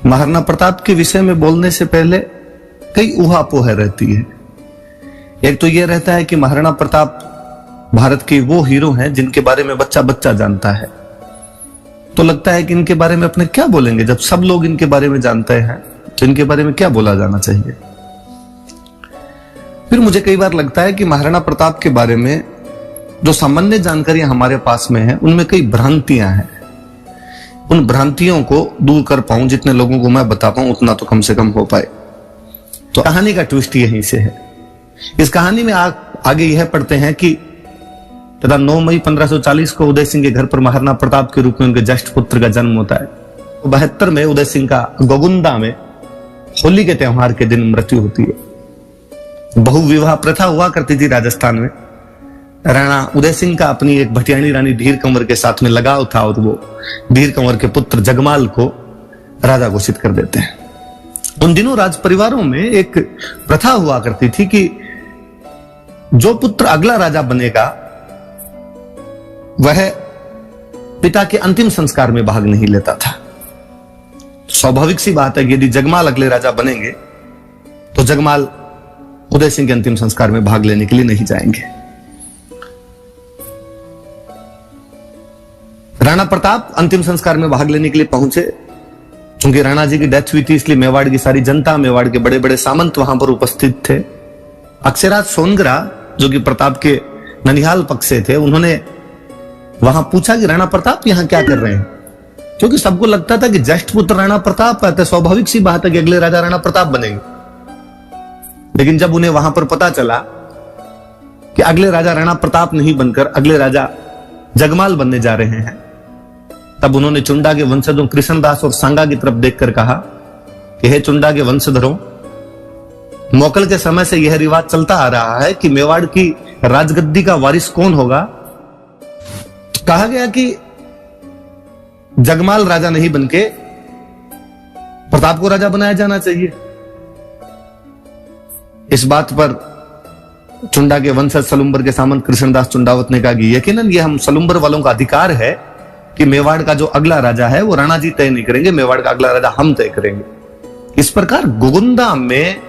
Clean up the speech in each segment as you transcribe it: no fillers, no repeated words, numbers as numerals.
महाराणा प्रताप के विषय में बोलने से पहले कई ऊहापोह रहती है। एक तो यह रहता है कि महाराणा प्रताप भारत के वो हीरो हैं जिनके बारे में बच्चा बच्चा जानता है, तो लगता है कि इनके बारे में अपने क्या बोलेंगे, जब सब लोग इनके बारे में जानते हैं तो इनके बारे में क्या बोला जाना चाहिए। फिर मुझे कई बार लगता है कि महाराणा प्रताप के बारे में जो सामान्य जानकारियां हमारे पास में है उनमें कई भ्रांतियां हैं। उन भ्रांतियों को दूर कर पाऊं, जितने लोगों को मैं बता पाऊं उतना तो कम से कम हो पाए। तो कहानी का ट्विस्ट यहीं से है। इस कहानी में आगे यह पढ़ते हैं कि तथा 9 मई 1540 को उदय सिंह के घर पर महाराणा प्रताप के रूप में उनके ज्येष्ठ पुत्र का जन्म होता है। 72 में उदय सिंह का गोगुंदा में होली के त्योहार के दिन मृत्यु होती है। बहुविवाह प्रथा हुआ करती थी राजस्थान में। राणा उदय सिंह का अपनी एक भटियाणी रानी धीर कंवर के साथ में लगाव था और वो धीर कंवर के पुत्र जगमाल को राजा घोषित कर देते हैं। उन दिनों राज परिवारों में एक प्रथा हुआ करती थी कि जो पुत्र अगला राजा बनेगा वह पिता के अंतिम संस्कार में भाग नहीं लेता था। स्वाभाविक सी बात है कि यदि जगमाल अगले राजा बनेंगे तो जगमाल उदय सिंह के अंतिम संस्कार में भाग लेने के लिए नहीं जाएंगे। राणा प्रताप अंतिम संस्कार में भाग लेने के लिए पहुंचे। चूंकि राणा जी की डेथ हुई थी इसलिए मेवाड़ की सारी जनता, मेवाड़ के बड़े बड़े सामंत वहां पर उपस्थित थे। अक्षराज सोनगरा जो कि प्रताप के ननिहाल पक्ष से थे, उन्होंने वहां पूछा कि राणा प्रताप यहां क्या कर रहे हैं, क्योंकि सबको लगता था कि ज्येष्ठ पुत्र राणा प्रताप है तो स्वाभाविक सी बात है कि अगले राजा राणा प्रताप बनेंगे। लेकिन जब उन्हें वहां पर पता चला कि अगले राजा राणा प्रताप नहीं बनकर अगले राजा जगमाल बनने जा रहे हैं, तब उन्होंने चुंडा के वंशजों कृष्णदास और सांगा की तरफ देखकर कहा कि हे चुंडा के वंशधरों, मोकल के समय से यह रिवाज चलता आ रहा है कि मेवाड़ की राजगद्दी का वारिस कौन होगा। कहा गया कि जगमाल राजा नहीं बनके प्रताप को राजा बनाया जाना चाहिए। इस बात पर चुंडा के वंशज सलुंबर के सामंत कृष्णदास चुंडावत ने कहा कि यकीनन ये हम सलुंबर वालों का अधिकार है कि मेवाड़ का जो अगला राजा है वो राणा जी तय नहीं करेंगे, मेवाड़ का अगला राजा हम तय करेंगे। इस प्रकार गोगुंदा में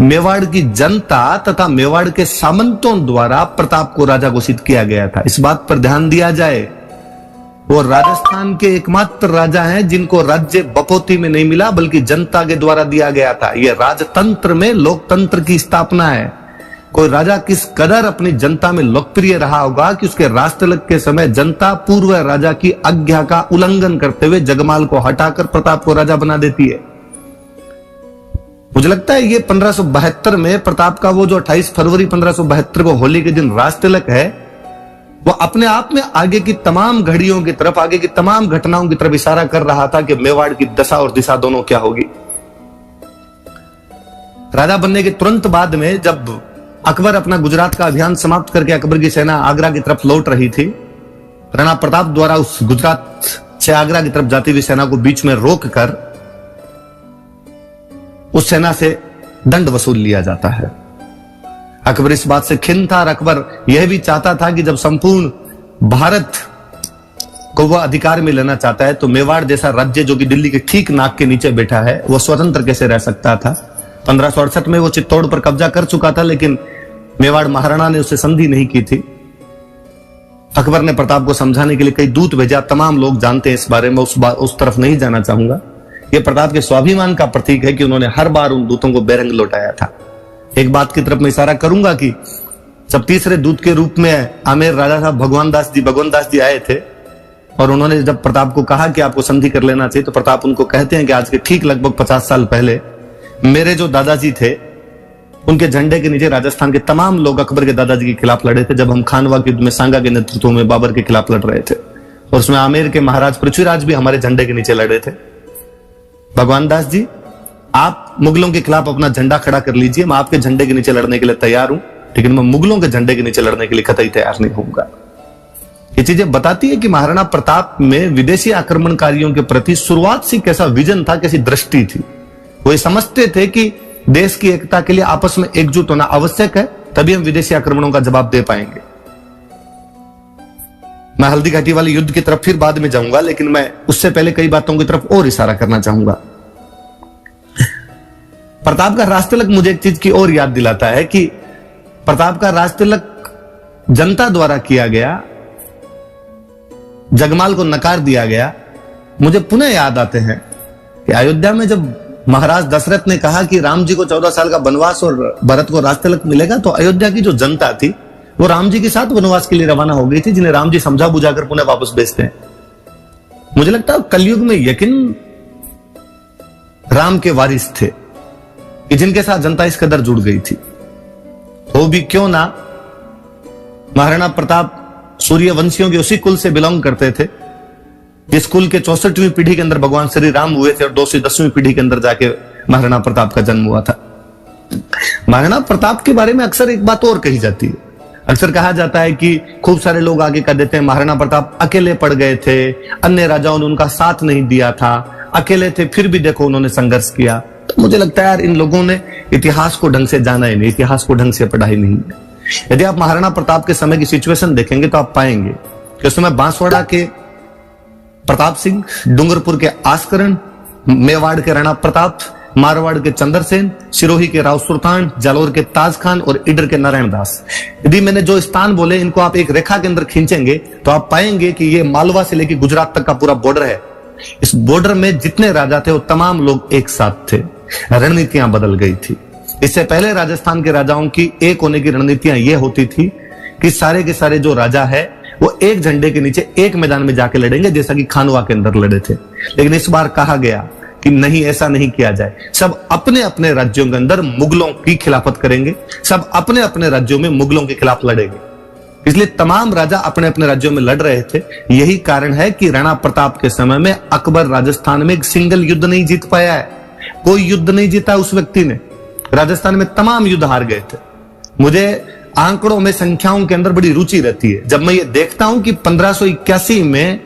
मेवाड़ की जनता तथा मेवाड़ के सामंतों द्वारा प्रताप को राजा घोषित किया गया था। इस बात पर ध्यान दिया जाए, वो राजस्थान के एकमात्र राजा हैं जिनको राज्य बपोती में नहीं मिला बल्कि जनता के द्वारा दिया गया था। यह राजतंत्र में लोकतंत्र की स्थापना है। कोई राजा किस कदर अपनी जनता में लोकप्रिय रहा होगा कि उसके राजतिलक के समय जनता पूर्व राजा की आज्ञा का उल्लंघन करते हुए जगमाल को हटाकर प्रताप को राजा बना देती है। मुझे लगता है ये 1572 में प्रताप का वो जो 28 फरवरी 1572 को होली के दिन राजतिलक है, वो अपने आप में आगे की तमाम घड़ियों की तरफ, आगे की तमाम घटनाओं की तरफ इशारा कर रहा था कि मेवाड़ की दशा और दिशा दोनों क्या होगी। राजा बनने के तुरंत बाद में जब अकबर अपना गुजरात का अभियान समाप्त करके अकबर की सेना आगरा की तरफ लौट रही थी, राणा प्रताप द्वारा उस गुजरात से आगरा की तरफ जाती हुई सेना को बीच में रोककर उस सेना से दंड वसूल लिया जाता है। अकबर इस बात से खिन्न था और अकबर यह भी चाहता था कि जब संपूर्ण भारत को वह अधिकार में लेना चाहता है तो मेवाड़ जैसा राज्य जो कि दिल्ली के ठीक नाक के नीचे बैठा है वो स्वतंत्र कैसे रह सकता था। 1568 में वो चित्तौड़ पर कब्जा कर चुका था लेकिन मेवाड़ महाराणा ने उससे संधि नहीं की थी। अकबर ने प्रताप को समझाने के लिए कई दूत भेजा। तमाम लोग जानते हैं इस बारे में, उस तरफ नहीं जाना चाहूंगा। यह प्रताप के स्वाभिमान का प्रतीक है कि उन्होंने हर बार उन दूतों को बेरंग लौटाया था। एक बात की तरफ मैं इशारा करूंगा कि जब तीसरे दूत के रूप में आमेर राजा साहब भगवान दास जी आए थे और उन्होंने जब प्रताप को कहा कि आपको संधि कर लेना चाहिए, तो प्रताप उनको कहते हैं कि आज के ठीक लगभग 50 साल पहले मेरे जो दादाजी थे उनके झंडे के नीचे राजस्थान के तमाम लोग अकबर के दादाजी के खिलाफ लड़े थे। जब हम खानवा के युद्ध में सांगा के नेतृत्व में बाबर के खिलाफ लड़ रहे थे और उसमें आमेर के महाराज पृथ्वीराज भी हमारे झंडे के नीचे लड़े थे। भगवान दास जी, आप मुगलों के खिलाफ अपना झंडा खड़ा कर लीजिए, मैं आपके झंडे के नीचे लड़ने के लिए तैयार हूं, लेकिन मैं मुगलों के झंडे के नीचे लड़ने के लिए कतई तैयार नहीं होऊंगा। ये चीजें बताती है कि महाराणा प्रताप में विदेशी आक्रमणकारियों के प्रति शुरुआत से कैसा विजन था, कैसी दृष्टि थी। वो ये समझते थे कि देश की एकता के लिए आपस में एकजुट होना आवश्यक है, तभी हम विदेशी आक्रमणों का जवाब दे पाएंगे। मैं हल्दी घाटी वाले युद्ध की तरफ फिर बाद में जाऊंगा, लेकिन मैं उससे पहले कई बातों की तरफ और इशारा करना चाहूंगा। प्रताप का राज तिलक मुझे एक चीज की और याद दिलाता है कि प्रताप का राज तिलक जनता द्वारा किया गया, जगमाल को नकार दिया गया। मुझे पुनः याद आते हैं कि अयोध्या में जब महाराज दशरथ ने कहा कि राम जी को 14 साल का वनवास और भरत को राज तिलक मिलेगा, तो अयोध्या की जो जनता थी वो राम जी के साथ वनवास के लिए रवाना हो गई थी, जिन्हें राम जी समझा बुझाकर पुनः वापस भेजते हैं। मुझे लगता है कलयुग में यकीन राम के वारिस थे कि जिनके साथ जनता इस कदर जुड़ गई थी। तो भी क्यों ना, महाराणा प्रताप सूर्यवंशियों के उसी कुल से बिलोंग करते थे जिस कुल के 64वीं पीढ़ी के अंदर भगवान श्री राम हुए थे और 210वीं पीढ़ी के अंदर जाके महाराणा प्रताप का जन्म हुआ था। महाराणा प्रताप के बारे में अक्सर एक बात और कही जाती है। अक्सर कहा जाता है कि खूब सारे लोग आगे कह देते हैं महाराणा प्रताप अकेले पड़ गए थे, अन्य राजाओं ने उनका साथ नहीं दिया था, अकेले थे फिर भी देखो उन्होंने संघर्ष किया। तो मुझे लगता है यार इन लोगों ने इतिहास को ढंग से जाना ही नहीं, इतिहास को ढंग से पढ़ा ही नहीं। यदि आप महाराणा प्रताप के समय की सिचुएशन देखेंगे तो आप पाएंगे कि उस समय बांसवाड़ा के प्रताप सिंह, डूंगरपुर के आस्करण, मेवाड़ के राणा प्रताप, मारवाड़ के चंद्रसेन, सिरोही के राव सुल्तान, जालोर के ताज खान और इडर के नारायण दास। यदि मैंने जो स्थान बोले इनको आप एक रेखा के अंदर खींचेंगे तो आप पाएंगे कि ये मालवा से लेकर गुजरात तक का पूरा बॉर्डर है। इस बॉर्डर में जितने राजा थे वो तमाम लोग एक साथ थे। रणनीतियां बदल गई थी। इससे पहले राजस्थान के राजाओं की एक होने की रणनीतियां ये होती थी कि सारे के सारे जो राजा है वो एक झंडे के नीचे एक मैदान में जाके लड़ेंगे, जैसा कि खानवा के अंदर लड़े थे। लेकिन इस बार कहा गया कि नहीं, ऐसा नहीं किया जाए। सब अपने अपने राज्यों के अंदर मुगलों की खिलाफत करेंगे, सब अपने अपने राज्यों में मुगलों के खिलाफ लड़ेंगे। इसलिए तमाम राजा अपने अपने राज्यों में लड़ रहे थे। यही कारण है कि राणा प्रताप के समय में अकबर राजस्थान में एक सिंगल युद्ध नहीं जीत पाया है। कोई युद्ध नहीं जीता उस व्यक्ति ने। राजस्थान में तमाम युद्ध हार गए थे। मुझे आंकड़ों में, संख्याओं के अंदर बड़ी रुचि रहती है। जब मैं ये देखता हूं कि 1581 में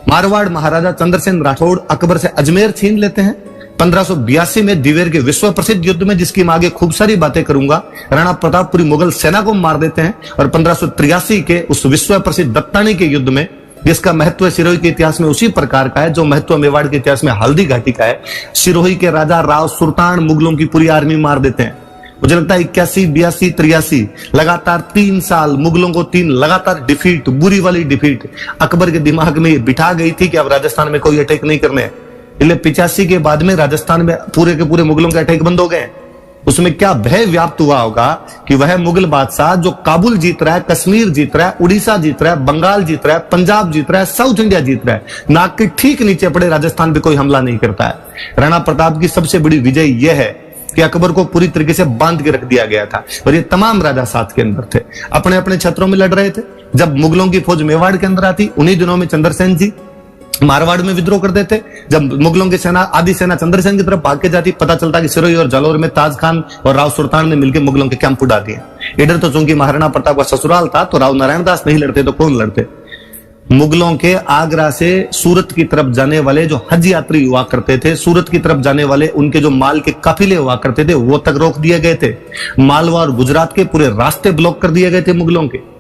मारवाड़ महाराजा चंद्रसेन राठौड़ अकबर से अजमेर छीन लेते हैं। 1582 में दिवेर के विश्व प्रसिद्ध युद्ध में, जिसकी मैं आगे खूब सारी बातें करूंगा, राणा प्रताप पूरी मुगल सेना को मार देते हैं। और 1583 के उस विश्व प्रसिद्ध दत्तानी के युद्ध में, जिसका महत्व सिरोही के इतिहास में उसी प्रकार का है जो महत्व मेवाड़ के इतिहास में हल्दी घाटी का है, सिरोही के राजा राव सुल्तान मुगलों की पूरी आर्मी मार देते हैं। मुझे लगता है 81, 82, 83 लगातार 3 साल मुगलों को 3 लगातार डिफीट, बुरी वाली डिफीट अकबर के दिमाग में बिठा गई थी कि अब राजस्थान में कोई अटैक नहीं करने। इसलिए 85 के बाद में राजस्थान में पूरे के पूरे मुगलों के अटैक बंद हो गए। उसमें क्या भय व्याप्त हुआ होगा कि वह मुगल बादशाह जो काबुल जीत रहा है, कश्मीर जीत रहा है, उड़ीसा जीत रहा है, बंगाल जीत रहा है, पंजाब जीत रहा है, साउथ इंडिया जीत रहा है, नाक के ठीक नीचे पड़े राजस्थान पे कोई हमला नहीं करता है। राणा प्रताप की सबसे बड़ी विजय यह है कि अकबर को पूरी तरीके से बांध के रख दिया गया था और ये तमाम राजा साथ के अंदर थे, अपने अपने क्षेत्रों में लड़ रहे थे। जब मुगलों की फौज मेवाड़ के अंदर आती, उन्हीं दिनों में चंद्रसेन जी मारवाड़ में विद्रोह कर देते। जब मुगलों की सेना, आधी सेना चंद्रसेन की तरफ भाग के जाती, पता चलता कि सिरोही और जालोर में ताज खान और राव सुल्तान ने मिलकर मुगलों के कैंप उड़ा दिए। इधर तो चूंकि महाराणा प्रताप का ससुराल था तो राव नारायण दास नहीं लड़ते तो कौन लड़ते। मुगलों के आगरा से सूरत की तरफ जाने वाले जो हज यात्री हुआ करते थे, सूरत की तरफ जाने वाले उनके जो माल के काफिले हुआ करते थे, वो तक रोक दिए गए थे। मालवा और गुजरात के पूरे रास्ते ब्लॉक कर दिए गए थे मुगलों के।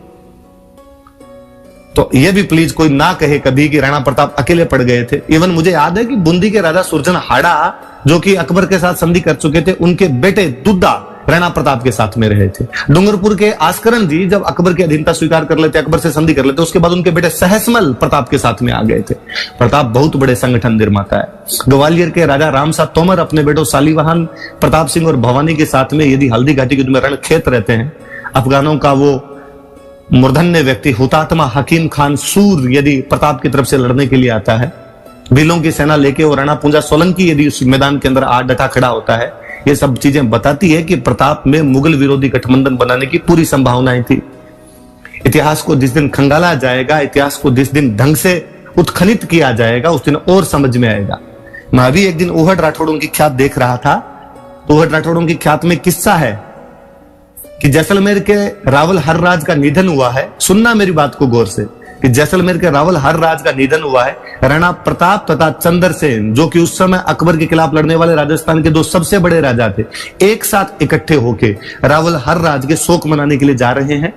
तो ये भी प्लीज कोई ना कहे कभी कि राणा प्रताप अकेले पड़ गए थे। इवन मुझे याद है कि बूंदी के राजा सुरजन हाड़ा, जो कि अकबर के साथ संधि कर चुके थे, उनके बेटे दुद्दा राणा प्रताप के साथ में रहे थे। डूंगरपुर के आस्करण जी जब अकबर की अधीनता स्वीकार कर लेते, अकबर से संधि कर लेते, उसके बाद उनके बेटे सहसमल प्रताप के साथ में आ गए थे। प्रताप बहुत बड़े संगठन निर्माता है। ग्वालियर के राजा रामसा तोमर अपने बेटों सालीवाहन प्रताप सिंह और भवानी के साथ में यदि हल्दी घाटी के रण खेत रहते हैं, अफगानों का वो मूर्धन्य व्यक्ति हुतात्मा हकीम खान सूर यदि प्रताप की तरफ से लड़ने के लिए आता है, भीलों की सेना लेके, और राणा पूंजा सोलंकी यदि उस मैदान के अंदर डटा खड़ा होता है, ये सब चीजें बताती है कि प्रताप में मुगल विरोधी गठबंधन बनाने की पूरी संभावनाएं थी। इतिहास को जिस दिन खंगाला जाएगा, इतिहास को जिस दिन ढंग से उत्खनित किया जाएगा, उस दिन और समझ में आएगा। मैं अभी एक दिन ओहड़ राठौड़ों की ख्यात देख रहा था, तो ओहड़ राठौड़ों की ख्यात में किस्सा है कि जैसलमेर के रावल हर राज का निधन हुआ है। सुनना मेरी बात को गौर से, कि जैसलमेर के रावल हर राज का निधन हुआ है। राणा प्रताप तथा चंद्रसेन, जो कि उस समय अकबर के खिलाफ लड़ने वाले राजस्थान के 2 सबसे बड़े राजा थे, एक साथ इकट्ठे होके रावल हर राज के शोक मनाने के लिए जा रहे हैं।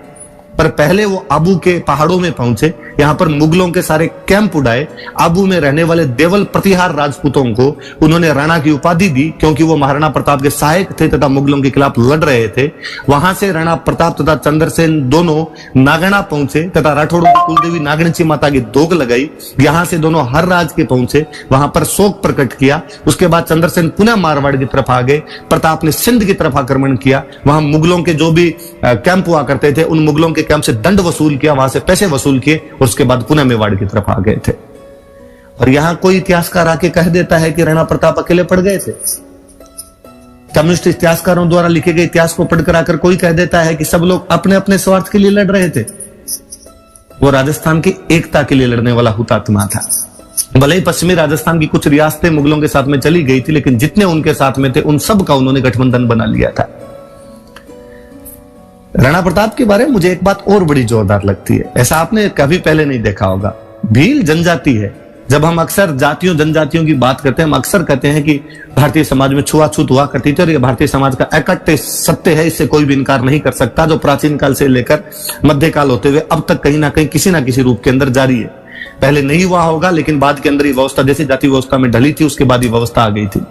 पर पहले वो आबू के पहाड़ों में पहुंचे, यहां पर मुगलों के सारे कैंप उड़ाए। आबू में रहने वाले देवल प्रतिहार राजपूतों को उन्होंने राणा की उपाधि दी, क्योंकि वो महाराणा प्रताप के सहायक थे तथा मुगलों के खिलाफ लड़ रहे थे। वहां से राणा प्रताप तथा चंद्रसेन दोनों नागणा पहुंचे तथा राठौड़ों की कुलदेवी नागणची माता की दोग लगाई। यहां से दोनों हर राज के पहुंचे, वहां पर शोक प्रकट किया। उसके बाद चंद्रसेन पुनः मारवाड़ की तरफ आ गए। प्रताप ने सिंध की तरफ आक्रमण किया, वहां मुगलों के जो भी कैंप हुआ करते थे उन मुगलों के कैंप से दंड वसूल किया, वहां से पैसे वसूल किए और उसके बाद पुनः मेवाड़ की तरफ आ गए थे। और यहां कोई इतिहासकार आके कह देता है कि राणा प्रताप अकेले पड़ गए थे। कम्युनिस्ट इतिहासकारों द्वारा लिखे गए इतिहास को पढ़कर आकर कोई कह देता है कि सब लोग अपने अपने स्वार्थ के लिए लड़ रहे थे। वो राजस्थान की एकता के लिए लड़ने वाला हुतात्मा था। भले ही पश्चिमी राजस्थान की कुछ रियासतें मुगलों के साथ में चली गई थी, लेकिन जितने उनके साथ में थे उन सब का उन्होंने गठबंधन बना लिया था। राणा प्रताप के बारे में मुझे एक बात और बड़ी जोरदार लगती है, ऐसा आपने कभी पहले नहीं देखा होगा। भील जनजाति है। जब हम अक्सर जातियों जनजातियों की बात करते हैं, हम अक्सर कहते हैं कि भारतीय समाज में छुआछूत हुआ करती थी और यह भारतीय समाज का अकट्य सत्य है, इससे कोई भी इनकार नहीं कर सकता, जो प्राचीन काल से लेकर मध्यकाल होते हुए अब तक कहीं ना कहीं किसी ना किसी रूप के अंदर जारी है। पहले नहीं हुआ होगा, लेकिन बाद के अंदर ये व्यवस्था जैसे जाति व्यवस्था में ढली थी, उसके बाद ये व्यवस्था आ गई थी।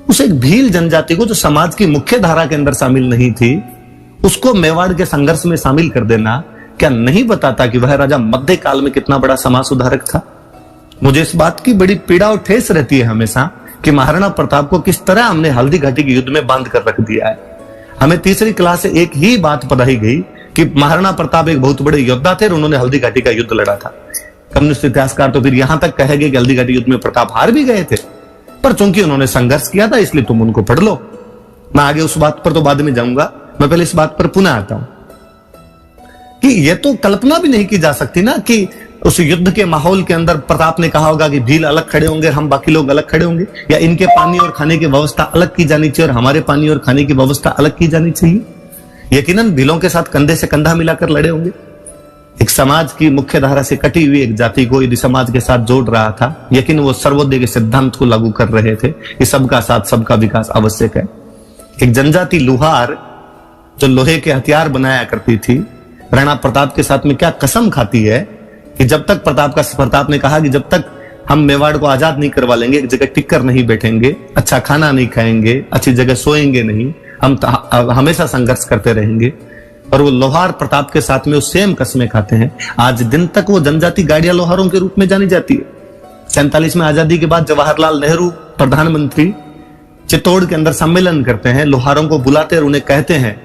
उस एक भील जनजाति को जो समाज की मुख्य धारा के अंदर शामिल नहीं थी, उसको मेवाड़ के संघर्ष में शामिल कर देना क्या नहीं बताता कि वह राजा मध्यकाल में कितना बड़ा समाज सुधारक था। मुझे इस बात की बड़ी पीड़ा और ठेस रहती है हमेशा कि महाराणा प्रताप को किस तरह हमने हल्दी घाटी के युद्ध में बांध कर रख दिया है। हमें तीसरी क्लास से एक ही बात पढ़ाई गई कि महाराणा प्रताप एक बहुत बड़े योद्धा थे और उन्होंने हल्दी घाटी का युद्ध लड़ा था। कम्युनिस्ट इतिहासकार तो फिर यहां तक कहेंगे कि हल्दी घाटी युद्ध में प्रताप हार भी गए थे, पर चूंकि उन्होंने संघर्ष किया था इसलिए तुम उनको पढ़ लो। मैं आगे उस बात पर तो बाद में जाऊंगा, मैं पहले इस बात पर पुनः आता हूं कि यह तो कल्पना भी नहीं की जा सकती ना कि उस युद्ध के माहौल के अंदर प्रताप ने कहा होगा कि भील अलग खड़े होंगे, हम बाकी लोग अलग खड़े होंगे, या इनके पानी और खाने की व्यवस्था अलग की जानी चाहिए और हमारे पानी और खाने की व्यवस्था अलग की जानी चाहिए। यकीनन भीलों के साथ कंधे से कंधा मिलाकर लड़े होंगे। एक समाज की मुख्य धारा से कटी हुई एक जाति को यदि समाज के साथ जोड़ रहा था, यकीन वो सर्वोदय के सिद्धांत को लागू कर रहे थे कि सबका साथ सबका विकास आवश्यक है। एक जनजाति लुहार जो लोहे के हथियार बनाया करती थी, राणा प्रताप के साथ में क्या कसम खाती है कि जब तक प्रताप ने कहा कि जब तक हम मेवाड़ को आजाद नहीं करवा लेंगे, एक जगह टिक कर नहीं बैठेंगे, अच्छा खाना नहीं खाएंगे, अच्छी जगह सोएंगे नहीं, हम हमेशा संघर्ष करते रहेंगे। और वो लोहार प्रताप के साथ में वो सेम कसमें खाते हैं। आज दिन तक वो जनजाति गाड़िया लोहारों के रूप में जानी जाती है। 47 में आजादी के बाद जवाहरलाल नेहरू प्रधानमंत्री चित्तौड़ के अंदर सम्मेलन करते हैं, लोहारों को बुलाते और उन्हें कहते हैं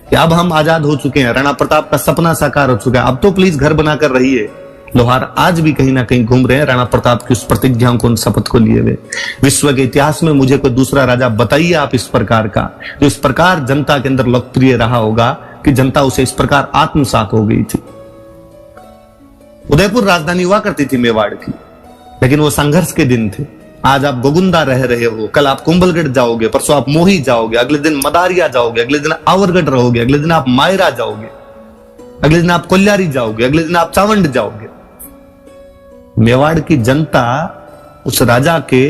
कि अब हम आजाद हो चुके हैं, राणा प्रताप का सपना साकार हो चुका है, अब तो प्लीज घर बनाकर रहिए। लोहार आज भी कहीं ना कहीं घूम रहे हैं राणा प्रताप की उस प्रतिज्ञा को, उन शपथ को लिए हुए। विश्व के इतिहास में मुझे कोई दूसरा राजा बताइए आप इस प्रकार का, जो इस प्रकार जनता के अंदर लोकप्रिय रहा होगा कि जनता उसे इस प्रकार आत्मसात हो गई थी। उदयपुर राजधानी हुआ करती थी मेवाड़ की, लेकिन वो संघर्ष के दिन थे। आज आप गोगुंदा रह रहे हो, कल आप कुंभलगढ़ जाओगे, परसों आप मोही जाओगे, अगले दिन मदारिया जाओगे, अगले दिन आवरगढ़ रहोगे, अगले दिन आप मायरा जाओगे, अगले दिन आप कोल्यारी जाओगे, अगले दिन आप चावंड जाओगे। मेवाड़ की जनता उस राजा के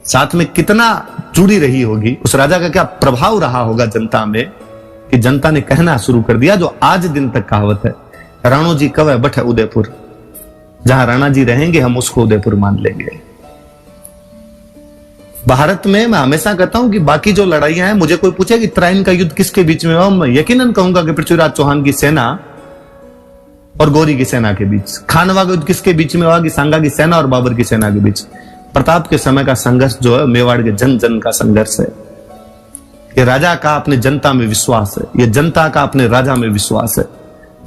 साथ में कितना जुड़ी रही होगी, उस राजा का क्या प्रभाव रहा होगा जनता में, कि जनता ने कहना शुरू कर दिया जो आज दिन तक कहावत है, राणो जी कवे बठ उदयपुर, जहां राणा जी रहेंगे हम उसको उदयपुर मान लेंगे। भारत में मैं हमेशा कहता हूं कि बाकी जो लड़ाइयां हैं, मुझे कोई पूछे कि त्राइन का युद्ध किसके बीच में हुआ, मैं यकीनन कहूंगा कि पृथ्वीराज चौहान की सेना और गौरी की सेना के बीच। खानवा का युद्ध किसके बीच में हुआ, कि सांगा की सेना और बाबर की सेना के बीच। प्रताप के समय का संघर्ष जो है मेवाड़ के जन जन का संघर्ष है। ये राजा का अपने जनता में विश्वास है, ये जनता का अपने राजा में विश्वास है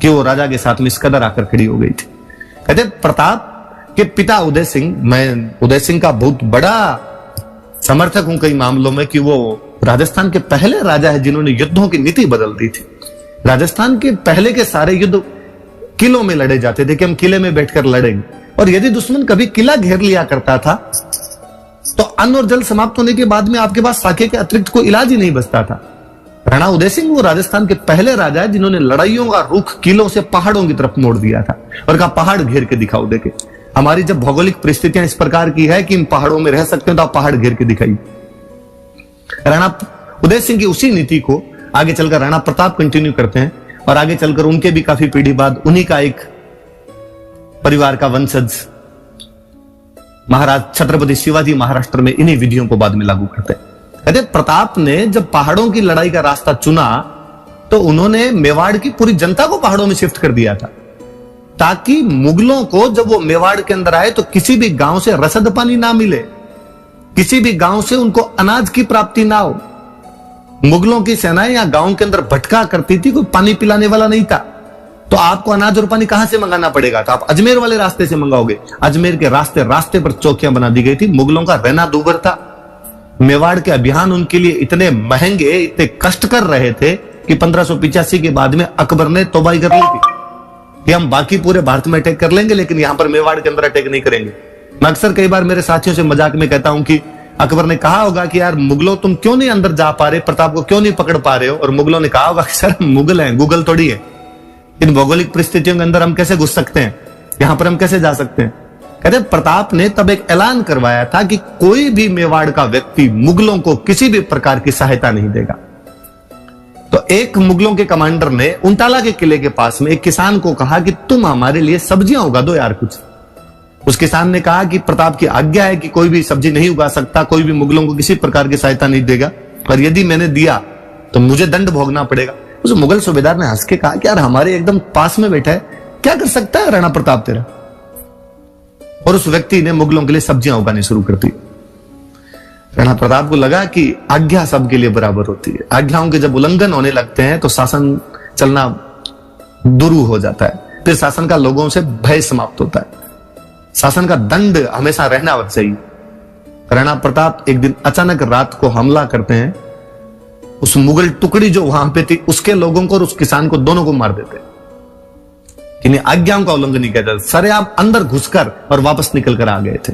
कि वो राजा के साथ में इस कदर आकर खड़ी हो गई थी। कहते प्रताप के पिता उदय सिंह, मैं उदय सिंह का बहुत बड़ा समर्थक हूं कई मामलों में कि वो राजस्थान के पहले राजा है जिन्होंने युद्धों की नीति बदल दी थी। राजस्थान के पहले के सारे युद्ध किलों में लड़े जाते थे कि हम किले में बैठकर लड़ेंगे, और यदि दुश्मन कभी किला घेर लिया करता था तो अन्न और जल समाप्त होने के बाद में आपके पास साके के अतिरिक्त कोई इलाज ही नहीं बचता था। राणा उदय सिंह वो राजस्थान के पहले राजा है जिन्होंने लड़ाइयों का रुख किलों से पहाड़ों की तरफ मोड़ दिया था और कहा पहाड़ घेर के दिखाओ। देखे हमारी जब भौगोलिक परिस्थितियां इस प्रकार की है कि इन पहाड़ों में रह सकते हैं तो आप पहाड़ घेर के दिखाइए। राणा उदय सिंह की उसी नीति को आगे चलकर राणा प्रताप कंटिन्यू करते हैं और आगे चलकर उनके भी काफी पीढ़ी बाद उन्हीं का एक परिवार का वंशज महाराज छत्रपति शिवाजी महाराष्ट्र में इन्हीं विधियों को बाद में लागू करते हैं। कहते प्रताप ने जब पहाड़ों की लड़ाई का रास्ता चुना तो उन्होंने मेवाड़ की पूरी जनता को पहाड़ों में शिफ्ट कर दिया था, ताकि मुगलों को जब वो मेवाड़ के अंदर आए तो किसी भी गांव से रसद पानी ना मिले, किसी भी गांव से उनको अनाज की प्राप्ति ना हो। मुगलों की सेनाएं या गांव के अंदर भटका करती थी, कोई पानी पिलाने वाला नहीं था, तो आपको अनाज और पानी कहां से मंगाना पड़ेगा? तो आप अजमेर वाले रास्ते से मंगाओगे। अजमेर के रास्ते रास्ते पर चौकियां बना दी गई थी। मुगलों का रहना दूभर था। मेवाड़ के अभियान उनके लिए इतने महंगे, इतने कष्टकर रहे थे कि 1585 के बाद में अकबर ने तौबा कर ली थी कि हम बाकी पूरे भारत में अटैक कर लेंगे, लेकिन यहां पर मेवाड़ के अंदर अटैक नहीं करेंगे। मैं अक्सर कई बार मेरे साथियों से मजाक में कहता हूं कि अकबर ने कहा होगा कि यार मुगलों तुम क्यों नहीं अंदर जा पा रहे, प्रताप को क्यों नहीं पकड़ पा रहे हो? और मुगलों ने कहा होगा कि सर मुगल हैं, गूगल थोड़ी है, इन भौगोलिक परिस्थितियों के अंदर हम कैसे घुस सकते हैं, यहां पर हम कैसे जा सकते हैं? कहते प्रताप ने तब एक ऐलान करवाया था कि कोई भी मेवाड़ का व्यक्ति मुगलों को किसी भी प्रकार की सहायता नहीं देगा। तो एक मुगलों के कमांडर ने उंटाला के किले के पास में एक किसान को कहा कि तुम हमारे लिए सब्जियां उगा दो यार कुछ। उस किसान ने कहा कि प्रताप की आज्ञा है कि कोई भी सब्जी नहीं उगा सकता, कोई भी मुगलों को किसी प्रकार की सहायता नहीं देगा, पर यदि मैंने दिया तो मुझे दंड भोगना पड़ेगा। उस मुगल सूबेदार ने हंस के कहा कि यार हमारे एकदम पास में बैठा है, क्या कर सकता है राणा प्रताप तेरा? और उस व्यक्ति ने मुगलों के लिए सब्जियां उगानी शुरू कर दी। राणा प्रताप को लगा कि आज्ञा सबके लिए बराबर होती है, आज्ञाओं के जब उल्लंघन होने लगते हैं तो शासन चलना दुरू हो जाता है, फिर शासन का लोगों से भय समाप्त होता है, शासन का दंड हमेशा रहना चाहिए। राणा प्रताप एक दिन अचानक रात को हमला करते हैं, उस मुगल टुकड़ी जो वहां पे थी उसके लोगों को और उस किसान को दोनों को मार देते हैं। इन्हें आज्ञाओं का उल्लंघन नहीं कहता, सरेआम अंदर घुसकर और वापस निकल कर आ गए थे।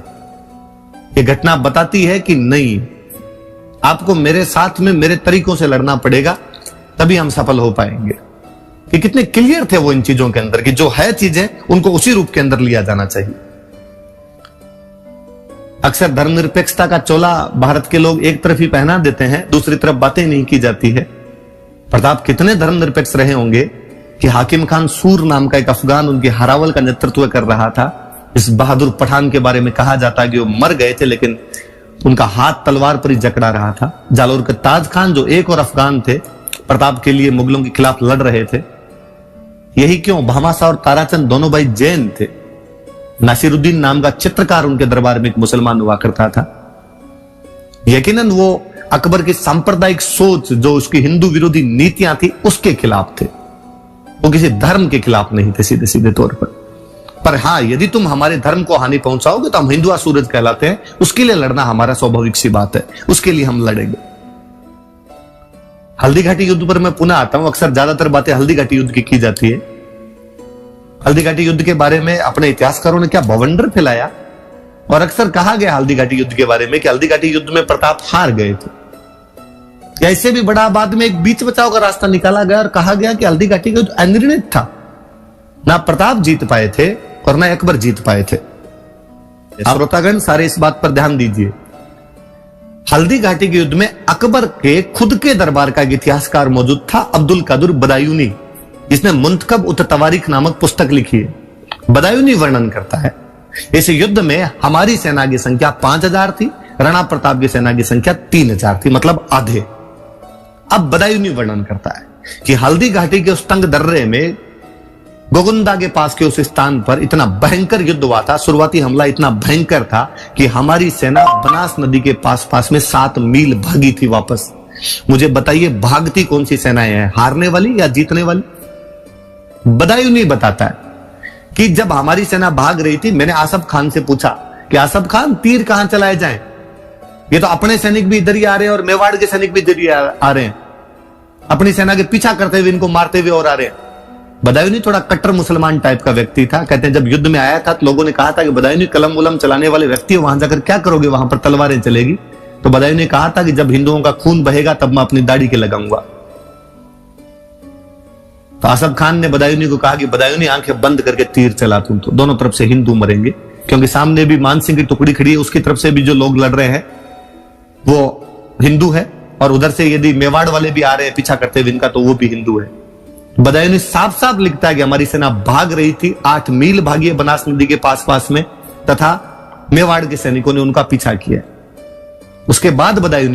यह घटना बताती है कि नहीं, आपको मेरे साथ में मेरे तरीकों से लड़ना पड़ेगा, तभी हम सफल हो पाएंगे। कि कितने क्लियर थे वो इन चीजों के अंदर कि जो है चीजें उनको उसी रूप के अंदर लिया जाना चाहिए। अक्सर धर्मनिरपेक्षता का चोला भारत के लोग एक तरफ ही पहना देते हैं, दूसरी तरफ बातें नहीं की जाती है। प्रताप कितने धर्मनिरपेक्ष रहे होंगे कि हाकिम खान सूर नाम का एक अफगान उनके हरावल का नेतृत्व कर रहा था। इस बहादुर पठान के बारे में कहा जाता है कि वो मर गए थे, लेकिन उनका हाथ तलवार पर ही जकड़ा रहा था। जालोर के ताज खान जो एक और अफगान थे, प्रताप के लिए मुगलों के खिलाफ लड़ रहे थे। यही क्यों, भामाशाह और ताराचंद दोनों भाई जैन थे। नासिरुद्दीन नाम का चित्रकार उनके दरबार में एक मुसलमान हुआ करता था। यकीनन वो अकबर की सांप्रदायिक सोच, जो उसकी हिंदू विरोधी नीतियां थी, उसके खिलाफ थे, वो किसी धर्म के खिलाफ नहीं थे सीधे सीधे तौर पर हां, यदि तुम हमारे धर्म को हानि पहुंचाओगे तो हम हिंदुआ सूरज कहलाते हैं, उसके लिए लड़ना हमारा स्वाभाविक सी बात है, उसके लिए हम लड़ेंगे। हल्दी घाटी युद्ध पर मैं पुनः आता हूं। अक्सर ज्यादातर बातें हल्दी घाटी युद्ध की जाती है। हल्दी घाटी युद्ध के बारे में अपने इतिहासकारों ने क्या बवंडर फैलाया, और अक्सर कहा गया हल्दी घाटी युद्ध के बारे में कि हल्दी घाटी युद्ध में प्रताप हार गए थे। ऐसे भी बड़ा, बाद में एक बीच बचाव का रास्ता निकाला गया और कहा गया कि हल्दी घाटी का युद्ध अनिर्णित था, ना प्रताप जीत पाए थे और ना अकबर जीत पाए थे। श्रोतागण सारे इस बात पर ध्यान दीजिए। हल्दी घाटी के युद्ध में अकबर के खुद के दरबार का एक इतिहासकार मौजूद था, अब्दुल कादुर बदायूनी, जिसने मुंतखब उत तवारीख नामक पुस्तक लिखी है। बदायूनी वर्णन करता है इस युद्ध में हमारी सेना की संख्या 5000 थी, राणा प्रताप की सेना की संख्या 3000 थी, मतलब आधे। अब बदायूनी वर्णन करता है कि हल्दी घाटी के उस तंग दर्रे में गोगुंदा के पास के उस स्थान पर इतना भयंकर युद्ध हुआ था। शुरुआती हमला इतना भयंकर था कि हमारी सेना बनास नदी के पास में 7 मील भागी थी वापस। मुझे बताइए, भागती कौन सी सेनाएं हैं, हारने वाली या जीतने वाली? बदायूनी बताता है कि जब हमारी सेना भाग रही थी, मैंने आसफ खान से पूछा कि आसफ खान, तीर कहां चलाए जाएं? ये तो अपने सैनिक भी इधर ही आ रहे हैं और मेवाड़ के सैनिक भी इधर ही आ रहे हैं, अपनी सेना के पीछा करते हुए, इनको मारते हुए और आ रहे हैं। बदायूनी थोड़ा कट्टर मुसलमान टाइप का व्यक्ति था। कहते हैं जब युद्ध में आया था तो लोगों ने कहा था कि बदायूनी कलम उलम चलाने वाले व्यक्ति वहां जाकर क्या करोगे, वहां पर तलवारें चलेगी। तो बदायूनी ने कहा था कि जब हिंदुओं का खून बहेगा तब मैं अपनी दाढ़ी के लगाऊंगा। तो आसफ खान ने बदायूनी को कहा कि बदायूनी आंखें बंद करके तीर चला तुम, तो दोनों तरफ से हिंदू मरेंगे, क्योंकि सामने भी मान सिंह की टुकड़ी खड़ी है, उसकी तरफ से भी जो लोग लड़ रहे हैं वो हिंदू है, और उधर से यदि मेवाड़ वाले भी आ रहे हैं पीछा करते हुए इनका, तो वो भी हिंदू है। बदायूं साफ साफ लिखता है कि हमारी सेना भाग रही थी, 8 मील भागी है बनास नदी के पास में, तथा मेवाड़ के सैनिकों ने उनका पीछा किया। उसके बाद बदायूं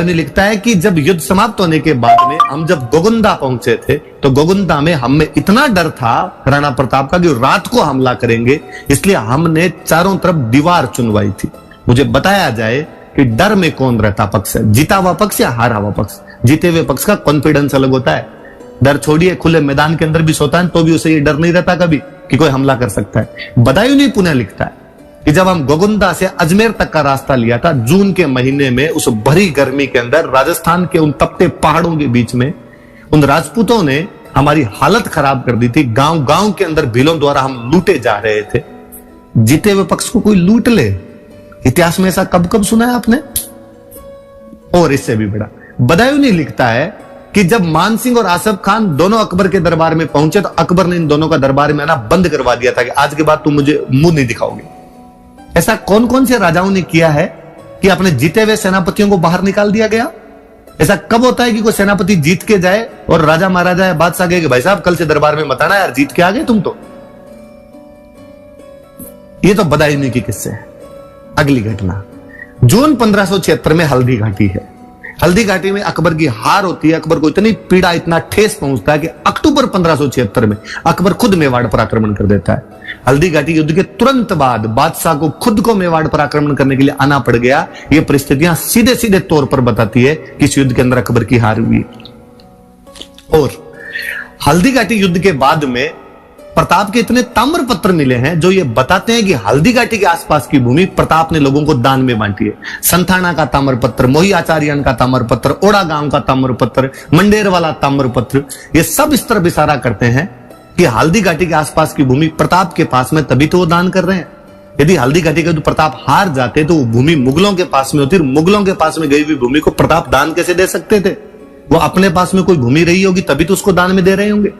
लिखता है कि जब युद्ध समाप्त होने के बाद में हम जब गोगुंदा पहुंचे थे, तो गोगुंदा में हमें इतना डर था राणा प्रताप का कि रात को हमला करेंगे, इसलिए हमने चारों तरफ दीवार चुनवाई थी। मुझे बताया जाए कि डर में कौन रहता पक्ष है, जीता हुआ पक्ष या हारा हुआ पक्ष? जीते हुए पक्ष का कॉन्फिडेंस अलग होता है। डर छोड़िए, खुले मैदान के अंदर भी सोता है तो भी उसे ये डर नहीं रहता कभी कि कोई हमला कर सकता है। बदायूं नहीं पुनः लिखता है कि जब हम गोगुंदा से अजमेर तक का रास्ता लिया था जून के महीने में, उस भरी गर्मी के अंदर राजस्थान के उन तपते पहाड़ों के बीच में, उन राजपूतों ने हमारी हालत खराब कर दी थी। गांव गांव के अंदर भीलों द्वारा हम लूटे जा रहे थे। जीते हुए पक्ष को कोई लूट ले, इतिहास में ऐसा कब कब सुना है आपने? और इससे भी बड़ा बदायूं नहीं लिखता है कि जब मान सिंह और आसफ खान दोनों अकबर के दरबार में पहुंचे तो अकबर ने इन दोनों का दरबार में आना बंद करवा दिया था कि आज के बाद तुम मुझे मुंह नहीं दिखाओगे। ऐसा कौन कौन से राजाओं ने किया है कि अपने जीते हुए सेनापतियों को बाहर निकाल दिया गया? ऐसा कब होता है कि कोई सेनापति जीत के जाए और राजा महाराजा या बादशाह कहे कि भाई साहब कल से दरबार में मत आना यार, जीत के आ गए तुम तो। ये तो बदायूं के किस्से हैं। अगली घटना जून 1576 में हल्दी घाटी है। हल्दी घाटी में अकबर की हार होती है। अकबर को इतनी पीड़ा, इतना ठेस पहुंचता है कि अक्टूबर 1576 में अकबर खुद मेवाड़ पर आक्रमण कर देता है। हल्दी घाटी युद्ध के तुरंत बाद बादशाह को खुद को मेवाड़ पर आक्रमण करने के लिए आना पड़ गया। ये परिस्थितियां सीधे सीधे तौर पर बताती है कि इस युद्ध के अंदर अकबर की हार हुई। और हल्दी घाटी युद्ध के बाद में प्रताप के इतने ताम्र पत्र मिले हैं जो ये बताते हैं कि हल्दी घाटी के आसपास की भूमि प्रताप ने लोगों को दान में बांटी है। संथाना का ताम्र पत्र, मोही आचार्यन का ताम्र पत्र, ओड़ा गांव का ताम्र पत्र, मंडेर वाला ताम्र पत्र, ये सब इस तरफ इशारा करते हैं कि हल्दी घाटी के आसपास की भूमि प्रताप के पास में, तभी तो वो दान कर रहे हैं। यदि हल्दी घाटी के तो प्रताप हार जाते तो वो भूमि मुगलों के पास में होती, मुगलों के पास में गई हुई भूमि को प्रताप दान कैसे दे सकते थे? वो अपने पास में कोई भूमि रही होगी तभी तो उसको दान में दे रहे होंगे।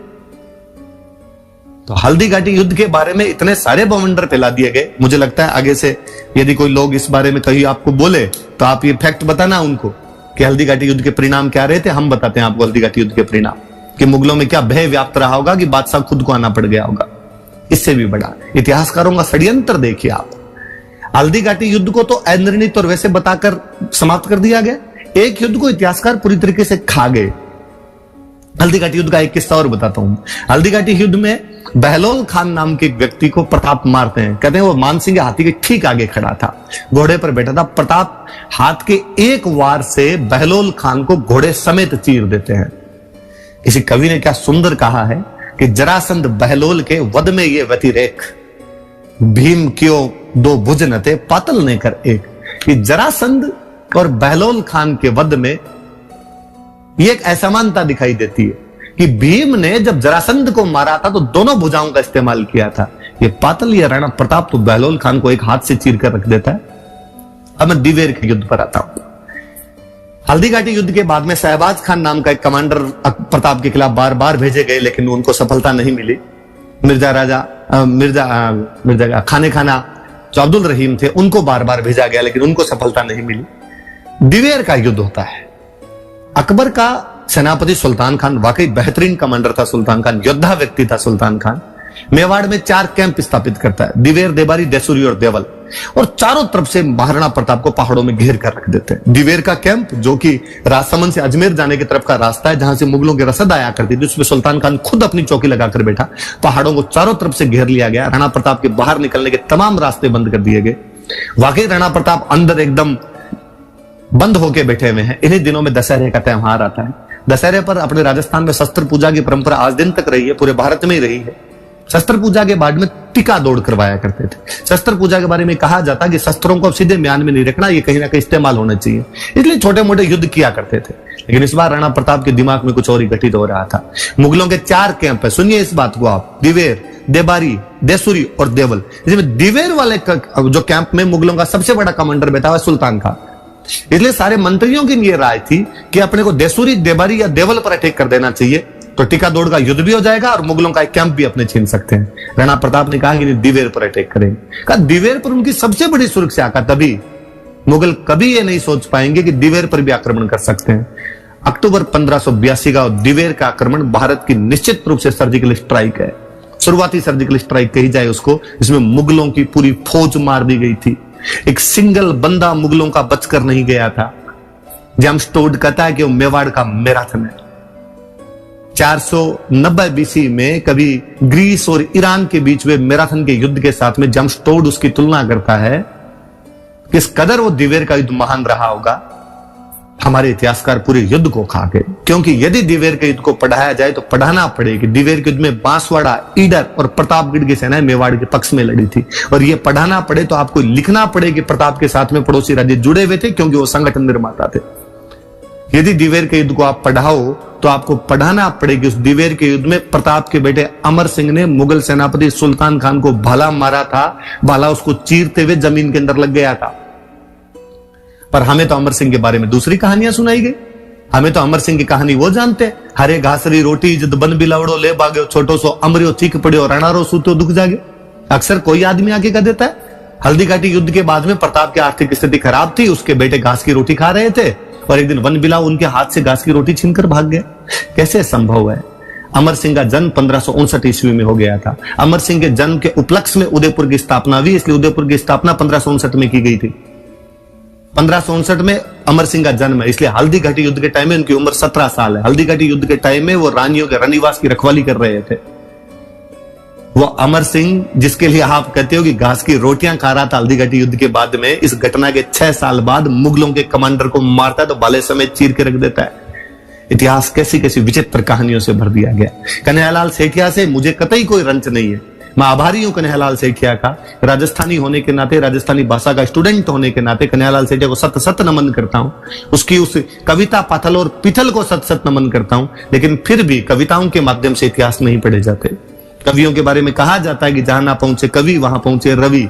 तो हल्दी घाटी युद्ध के बारे में इतने सारे बवंडर फैला दिए गए। मुझे लगता है आगे से यदि कोई लोग इस बारे में कहीं आपको बोले तो आप ये फैक्ट बताना उनको कि हल्दी घाटी युद्ध के परिणाम क्या रहे थे। हम बताते हैं आपको हल्दी घाटी युद्ध के परिणाम, कि मुगलों में क्या भय व्याप्त रहा होगा कि बादशाह खुद को आना पड़ गया होगा। इससे भी बड़ा इतिहासकारों का षड्यंत्र देखिए आप। हल्दी घाटी युद्ध को तो अनिर्णित और वैसे बताकर समाप्त कर दिया गया। एक युद्ध को इतिहासकार पूरी तरीके से खा गए। हल्दी घाटी युद्ध का एक किस्सा और बताता हूं। हल्दी घाटी युद्ध में बहलोल खान नाम के एक व्यक्ति को प्रताप मारते हैं। कहते हैं वो मानसिंह के हाथी के ठीक आगे खड़ा था, घोड़े पर बैठा था। प्रताप हाथ के एक वार से बहलोल खान को घोड़े समेत चीर देते हैं। किसी कवि ने क्या सुंदर कहा है कि जरासंध बहलोल के वध में ये व्यतिरेक, भीम क्यों दो भुज न थे पातल ने कर एक। कि जरासंध और बहलोल खान के वध में ये एक असमानता दिखाई देती है कि भीम ने जब जरासंध को मारा था तो दोनों भुजाओं का इस्तेमाल किया था। ये पातल या राणा प्रताप तो बहलोल खान को एक हाथ से चीर कर रख देता है। अब मैं दिवेर के युद्ध पर आता हूं। हल्दी घाटी युद्ध के बाद में शहबाज खान नाम का एक कमांडर प्रताप के खिलाफ बार बार भेजे गए, लेकिन उनको सफलता नहीं मिली। मिर्जा खाने खाना जो अब्दुल रहीम थे उनको बार बार भेजा गया, लेकिन उनको सफलता नहीं मिली। दिवेर का युद्ध होता है। अकबर का सेनापति सुल्तान खान वाकई बेहतरीन कमांडर था। सुल्तान खान योद्धा व्यक्ति था। सुल्तान खान मेवाड़ में 4 कैंप स्थापित करता है, दिवेर, देबारी, देसुरी और देवल, और चारों तरफ से महाराणा प्रताप को पहाड़ों में घेर कर रख देते हैं। दिवेर का कैंप जो कि राजसमंद से अजमेर जाने की तरफ का रास्ता है, जहां से मुगलों की रसद आया करती थी, उसमें सुल्तान खान खुद अपनी चौकी लगाकर बैठा। पहाड़ों को चारों तरफ से घेर लिया गया। राणा प्रताप के बाहर निकलने के तमाम रास्ते बंद कर दिए गए। वाकई राणा प्रताप अंदर एकदम बंद होके बैठे हुए हैं। इन्हीं दिनों में दशहरे का त्योहार आता है। दशहरे पर अपने राजस्थान में शस्त्र पूजा की परंपरा आज दिन तक रही है, पूरे भारत में ही रही है। शस्त्र पूजा के बाद में टिका दौड़ करवाया करते थे। शस्त्र पूजा के बारे में कहा जाता कि शस्त्रों को सीधे म्यान में नहीं रखना, ये कहीं ना कहीं इस्तेमाल होना चाहिए, इसलिए छोटे मोटे युद्ध किया करते थे। लेकिन इस बार राणा प्रताप के दिमाग में कुछ और ही घटित हो रहा था। मुगलों के 4 कैंप है, सुनिए इस बात को आप, दिवेर, देबारी, देसुरी और देवल। इसमें दिवेर वाले जो कैंप में मुगलों का सबसे बड़ा कमांडर बैठा हुआ सुल्तान खान। इसलिए सारे मंत्रियों की ये राय थी कि अपने को देसुरी, देबारी या देवल पर अटैक कर देना चाहिए, तो टिका दौड़ का युद्ध भी हो जाएगा और मुगलों का एक कैंप भी अपने छीन सकते हैं। राणा प्रताप ने कहा कि नहीं, दिवेर पर अटैक करेंगे। कहा दिवेर पर उनकी सबसे बड़ी सुरक्षा का, तभी मुगल कभी ये नहीं सोच पाएंगे कि दिवेर पर भी आक्रमण कर सकते हैं। अक्टूबर 1582 का दिवेर का आक्रमण भारत की निश्चित रूप से सर्जिकल स्ट्राइक है। शुरुआती सर्जिकल स्ट्राइक कही जाए उसको, इसमें मुगलों की पूरी फौज मार दी गई थी। एक सिंगल बंदा मुगलों का बचकर नहीं गया था। जेम्स टोड कहता है कि वो मेवाड़ का मैराथन है। 490 बीसी में कभी ग्रीस और ईरान के बीच में मैराथन के युद्ध के साथ में जेम्स टोड उसकी तुलना करता है। किस कदर वो दिवेर का युद्ध महान रहा होगा हमारे इतिहासकार पूरे युद्ध को खा के। क्योंकि यदि दिवेर के युद्ध को पढ़ाया जाए तो पढ़ाना पड़े कि दिवेर के युद्ध में बांसवाड़ा, ईडर और प्रतापगढ़ की सेनाएं मेवाड़ के पक्ष में लड़ी थी। और यह पढ़ाना पड़े तो आपको लिखना पड़े कि प्रताप के साथ में पड़ोसी राज्य जुड़े हुए थे, क्योंकि वो संगठन निर्माता थे। यदि दिवेर के युद्ध को आप पढ़ाओ तो आपको पढ़ाना पड़ेगी उस दिवेर के युद्ध में प्रताप के बेटे अमर सिंह ने मुगल सेनापति सुल्तान खान को भाला मारा था। भाला उसको चीरते हुए जमीन के अंदर लग गया था। पर हमें तो अमर सिंह के बारे में दूसरी कहानियां सुनाई गई। हमें तो अमर सिंह की कहानी वो जानते हैं, हरे घासरी रोटी जद बन बिलावड़ो ले भाग्यो, छोटो सो अमरियो चीख पड़ियो, रणारो सूतो दुख जागे। अक्सर कोई आदमी आके कह देता है। हल्दी घाटी युद्ध के बाद में प्रताप की आर्थिक स्थिति खराब थी, उसके बेटे घास की रोटी खा रहे थे और एक दिन वन बिलाव उनके हाथ से घास की रोटी छीनकर भाग गए। कैसे संभव है? अमर सिंह का जन्म 1559 ईस्वी में हो गया था। अमर सिंह के जन्म के उपलक्ष्य में उदयपुर की स्थापना हुई, इसलिए उदयपुर की स्थापना 1559 में की गई थी। 1559 में अमर सिंह का जन्म है, इसलिए हल्दी घाटी युद्ध के टाइम में उनकी उम्र 17 साल है। हल्दी घाटी युद्ध के टाइम में वो रानियों के रनिवास की रखवाली कर रहे थे। वो अमर सिंह जिसके लिए आप कहते हो कि घास की रोटियां खा रहा था हल्दी घाटी युद्ध के बाद में, इस घटना के 6 साल बाद मुगलों के कमांडर को मारता है तो भाले समेत चीर के रख देता है। इतिहास कैसी कैसी विचित्र कहानियों से भर दिया गया। कन्हैयालाल सेठिया से मुझे कतई कोई रंच नहीं है। मैं आभारी हूं कन्हैयालाल सेठिया का। राजस्थानी होने के नाते, राजस्थानी भाषा का स्टूडेंट होने के नाते कन्हैयालाल सेठिया को सत सत नमन करता हूं। उसकी उस कविता पाथल और पिथल को सत सत नमन करता हूं। लेकिन फिर भी कविताओं के माध्यम से इतिहास नहीं पढ़े जाते। कवियों के बारे में कहा जाता है कि जहां ना पहुंचे कवि वहां पहुंचे रवि।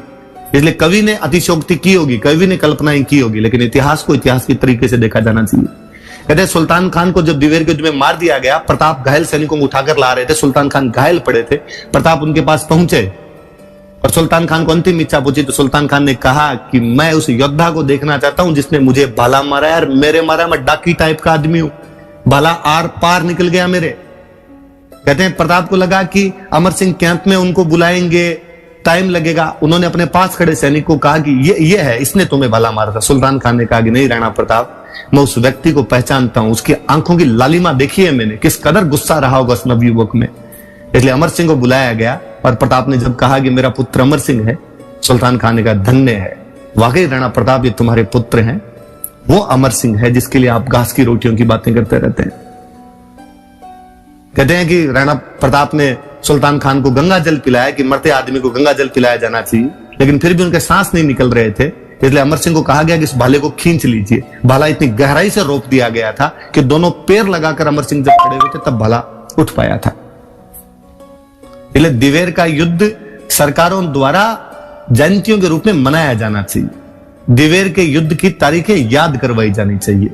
इसलिए कवि ने अतिशयोक्ति की होगी, कवि ने कल्पनाएं की होगी, लेकिन इतिहास को इतिहास की तरीके से देखा जाना चाहिए। कहते हैं सुल्तान खान को जब दिवेर के युद्ध में मार दिया गया, प्रताप घायल सैनिकों को उठाकर ला रहे थे, सुल्तान खान घायल पड़े थे। प्रताप उनके पास पहुंचे और सुल्तान खान को अंतिम इच्छा पूछी तो सुल्तान खान ने कहा कि मैं उस योद्धा को देखना चाहता हूं जिसने मुझे भाला मारा यार, मेरे मारा, मैं डाकी टाइप का आदमी हूं, भाला आर पार निकल गया मेरे। कहते हैं प्रताप को लगा कि अमर सिंह कैंप में उनको बुलाएंगे, टाइम लगेगा। उन्होंने अपने पास खड़े सैनिक को कहा कि ये है, इसने तुम्हें भाला मारा था। सुल्तान खान ने कहा कि नहीं राणा प्रताप, मैं उस व्यक्ति को पहचानता हूं, उसकी आंखों की लालिमा देखी है मैंने, किस कदर गुस्सा रहा होगा उस नवयुवक में। इसलिए अमर सिंह को बुलाया गया और प्रताप ने जब कहा कि मेरा पुत्र अमर सिंह है, सुल्तान खान ने कहा धन्य है, वाकई राणा प्रताप ये तुम्हारे पुत्र हैं, वो अमर सिंह है जिसके लिए आप घास की रोटियों की बातें करते रहते हैं। कहते हैं कि राणा प्रताप ने सुल्तान खान को गंगा जल पिलाया कि मरते आदमी को गंगा जल पिलाया जाना चाहिए, लेकिन फिर भी उनके सांस नहीं निकल रहे थे। इसलिए अमर सिंह को कहा गया कि इस भाले को खींच लीजिए। भाला इतनी गहराई से रोक दिया गया था कि दोनों पैर लगाकर अमर सिंह जब खड़े हुए थे तब भाला उठ पाया था। इसलिए दिवेर का युद्ध सरकारों द्वारा जयंतियों के रूप में मनाया जाना चाहिए। दिवेर के युद्ध की तारीखें याद करवाई जानी चाहिए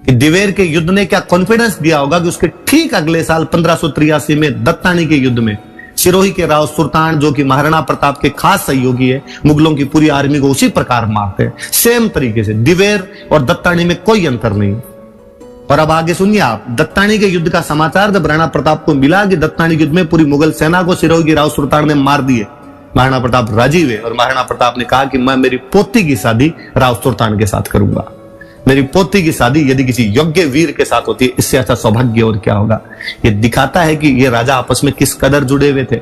कि दिवेर के युद्ध ने क्या कॉन्फिडेंस दिया होगा कि उसके ठीक अगले साल 1583 में दत्तानी के युद्ध में सिरोही के राव सुल्तान, जो कि महाराणा प्रताप के खास सहयोगी है, मुगलों की पूरी आर्मी को उसी प्रकार मारते हैं, सेम तरीके से। दिवेर और दत्तानी में कोई अंतर नहीं। और अब आगे सुनिए आप, दत्तानी के युद्ध का समाचार जब राणा प्रताप को मिला कि दत्तानी के युद्ध में पूरी मुगल सेना को सिरोही के राव सुल्तान ने मार दिए, महाराणा प्रताप राजी हुए और महाराणा प्रताप ने कहा कि मैं मेरी पोती की शादी राव सुल्तान के साथ करूंगा। मेरी पोती की शादी यदि किसी योग्य वीर के साथ होती है, इससे अच्छा सौभाग्य और क्या होगा। यह दिखाता है कि ये राजा आपस में किस कदर जुड़े हुए थे।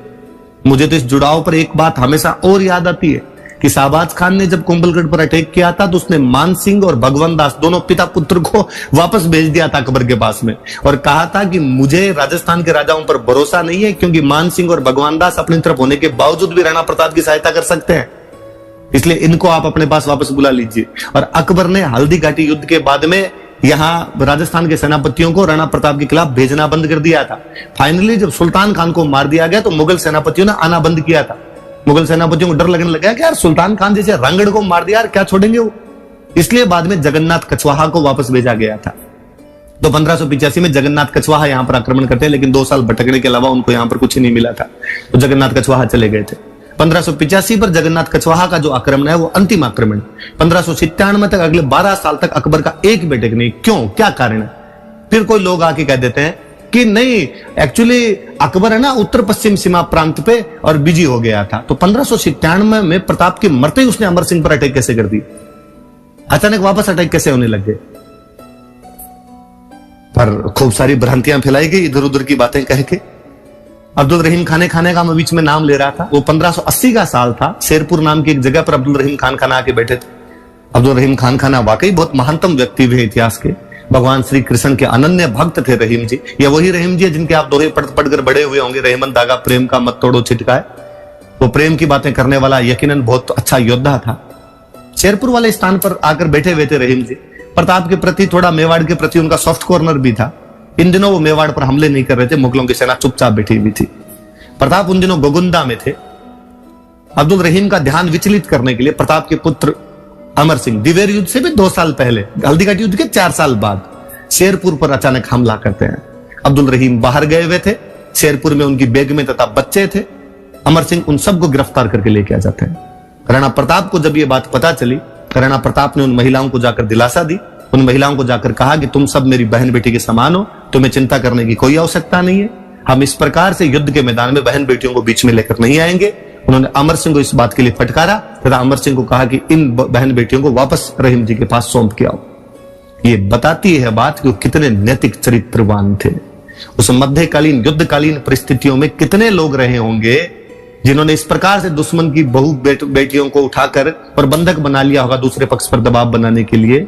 मुझे तो इस जुड़ाव पर एक बात हमेशा और याद आती है कि शाहबाज खान ने जब कुंभलगढ़ पर अटैक किया था तो उसने मान सिंह और भगवंत दास दोनों पिता पुत्र को वापस भेज दिया था अकबर के पास में और कहा था कि मुझे राजस्थान के राजाओं पर भरोसा नहीं है, क्योंकि मान सिंह और भगवंत दास अपनी तरफ होने के बावजूद भी राणा प्रताप की सहायता कर सकते हैं, इसलिए इनको आप अपने पास वापस बुला लीजिए। और अकबर ने हल्दी घाटी युद्ध के बाद में यहां राजस्थान के सेनापतियों को राणा प्रताप के खिलाफ भेजना बंद कर दिया था। फाइनली जब सुल्तान खान को मार दिया गया तो मुगल सेनापतियों ने आना बंद किया था। मुगल सेनापतियों को डर लगने लगा कि यार सुल्तान खान जैसे रंगड़ को मार दिया, यार क्या छोड़ेंगे वो। इसलिए बाद में जगन्नाथ कछवाहा को वापस भेजा गया था। तो 1585 में जगन्नाथ कछवाहा यहां पर आक्रमण करते हैं, लेकिन 2 साल भटकने के अलावा उनको यहां पर कुछ नहीं मिला था, तो जगन्नाथ कछवाहा चले गए थे। 1585 पर जगन्नाथ कछवाहा का जो आक्रमण है वो अंतिम आक्रमण। 1597 तक अगले 12 साल तक अकबर का एक बेटे नहीं। क्यों, क्या कारण है? फिर कोई लोग आके कह देते हैं कि नहीं, एक्चुअली अकबर है ना उत्तर पश्चिम सीमा प्रांत पे और बिजी हो गया था, तो 1597 में प्रताप के मरते ही उसने अमर सिंह पर अटैक कैसे कर दी? अचानक वापस अटैक कैसे होने लग गए? पर खूब सारी भ्रांतियां फैलाई गई इधर उधर की बातें कह के। अब्दुल रहीम खाने का मैं बीच में नाम ले रहा था, वो 1580 का साल था। शेरपुर नाम की एक जगह पर अब्दुल रहीम खान आके बैठे थे। अब्दुल रहीम खान वाकई बहुत महानतम व्यक्ति हुए इतिहास के। भगवान श्री कृष्ण के अनन्य भक्त थे रहीम जी। ये वही रहीम जी जिनके आप दोहे पढ़कर बड़े हुए होंगे, रहमन धागा प्रेम का मत तोड़ो छिटकाए। वो प्रेम की बातें करने वाला यकीनन बहुत अच्छा योद्धा था। शेरपुर वाले स्थान पर आकर बैठे हुए थे रहीम जी। प्रताप के प्रति, थोड़ा मेवाड़ के प्रति उनका सॉफ्ट कॉर्नर भी था। इन दिनों वो मेवाड़ पर हमले नहीं कर रहे थे, मुगलों की सेना चुपचाप बैठी हुई थी। प्रताप उन दिनों गोगुंदा में थे। अब्दुल रहीम का ध्यान विचलित करने के लिए प्रताप के पुत्र अमर सिंह दिवेर युद्ध से भी 2 साल पहले, हल्दीघाटी युद्ध के 4 साल बाद शेरपुर पर अचानक हमला करते हैं। अब्दुल रहीम बाहर गए हुए थे, शेरपुर में उनकी बेगमें तथा बच्चे थे। अमर सिंह उन सबको गिरफ्तार करके लेके आ जाते हैं। राणा प्रताप को जब ये बात पता चली, राणा प्रताप ने उन महिलाओं को जाकर दिलासा दी। उन महिलाओं को जाकर कहा कि तुम सब मेरी बहन बेटी के समान हो, तुम्हें चिंता करने की कोई आवश्यकता नहीं है। हम इस प्रकार से युद्ध के मैदान में बहन बेटियों को बीच में लेकर नहीं आएंगे। उन्होंने अमर सिंह को इस बात के लिए फटकारा तथा अमर सिंह को कहा कि इन बहन बेटियों को वापस रहीम जी के पास सौंप के आओ। ये बताती है बात कि वो कितने नैतिक चरित्रवान थे। उस मध्यकालीन युद्धकालीन परिस्थितियों में कितने लोग रहे होंगे जिन्होंने इस प्रकार से दुश्मन की बहु बेटियों को उठाकर और बंधक बना लिया होगा दूसरे पक्ष पर दबाव बनाने के लिए।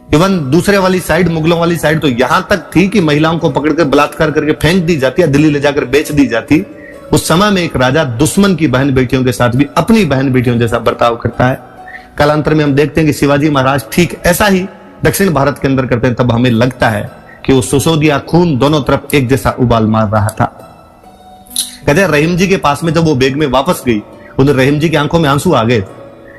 इवन दूसरे वाली साइड, मुगलों वाली साइड तो यहां तक थी कि महिलाओं को पकड़कर बलात्कार करके फेंक दी जाती या दिल्ली ले जाकर बेच दी जाती। उस समय में एक राजा दुश्मन की बहन बेटियों के साथ भी अपनी बहन बेटियों जैसा बर्ताव करता है। कालांतर में हम देखते हैं कि शिवाजी महाराज ठीक ऐसा ही दक्षिण भारत के अंदर करते हैं। तब हमें लगता है कि वो सुसोदिया खून दोनों तरफ एक जैसा उबाल मार रहा था। कहते हैं रहीम जी के पास में जब वो बेग में वापस गई, उन्हें रहीम जी की आंखों में आंसू आ गए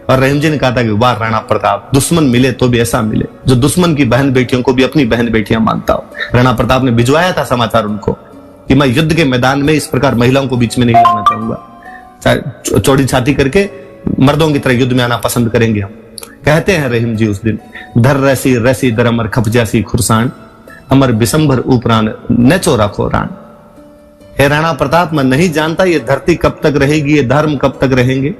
और रहीम जी ने कहा था कि वाह राणा प्रताप, दुश्मन मिले तो भी ऐसा मिले जो दुश्मन की बहन बेटियों को भी अपनी बहन बेटियां मानता हो। राणा प्रताप ने भिजवाया था समाचार उनको कि मैं युद्ध के मैदान में इस प्रकार महिलाओं को बीच में नहीं लाना चाहूंगा, चौड़ी छाती करके मर्दों की तरह युद्ध में आना पसंद करेंगे हम। कहते हैं रहीम जी उस दिन, धर रसी रसी दर अमर खप जासी खुरसान, अमर बिसंभर उपरान न चोरा खोरान। हे राणा प्रताप, मैं नहीं जानता ये धरती कब तक रहेगी, ये धर्म कब तक रहेंगे,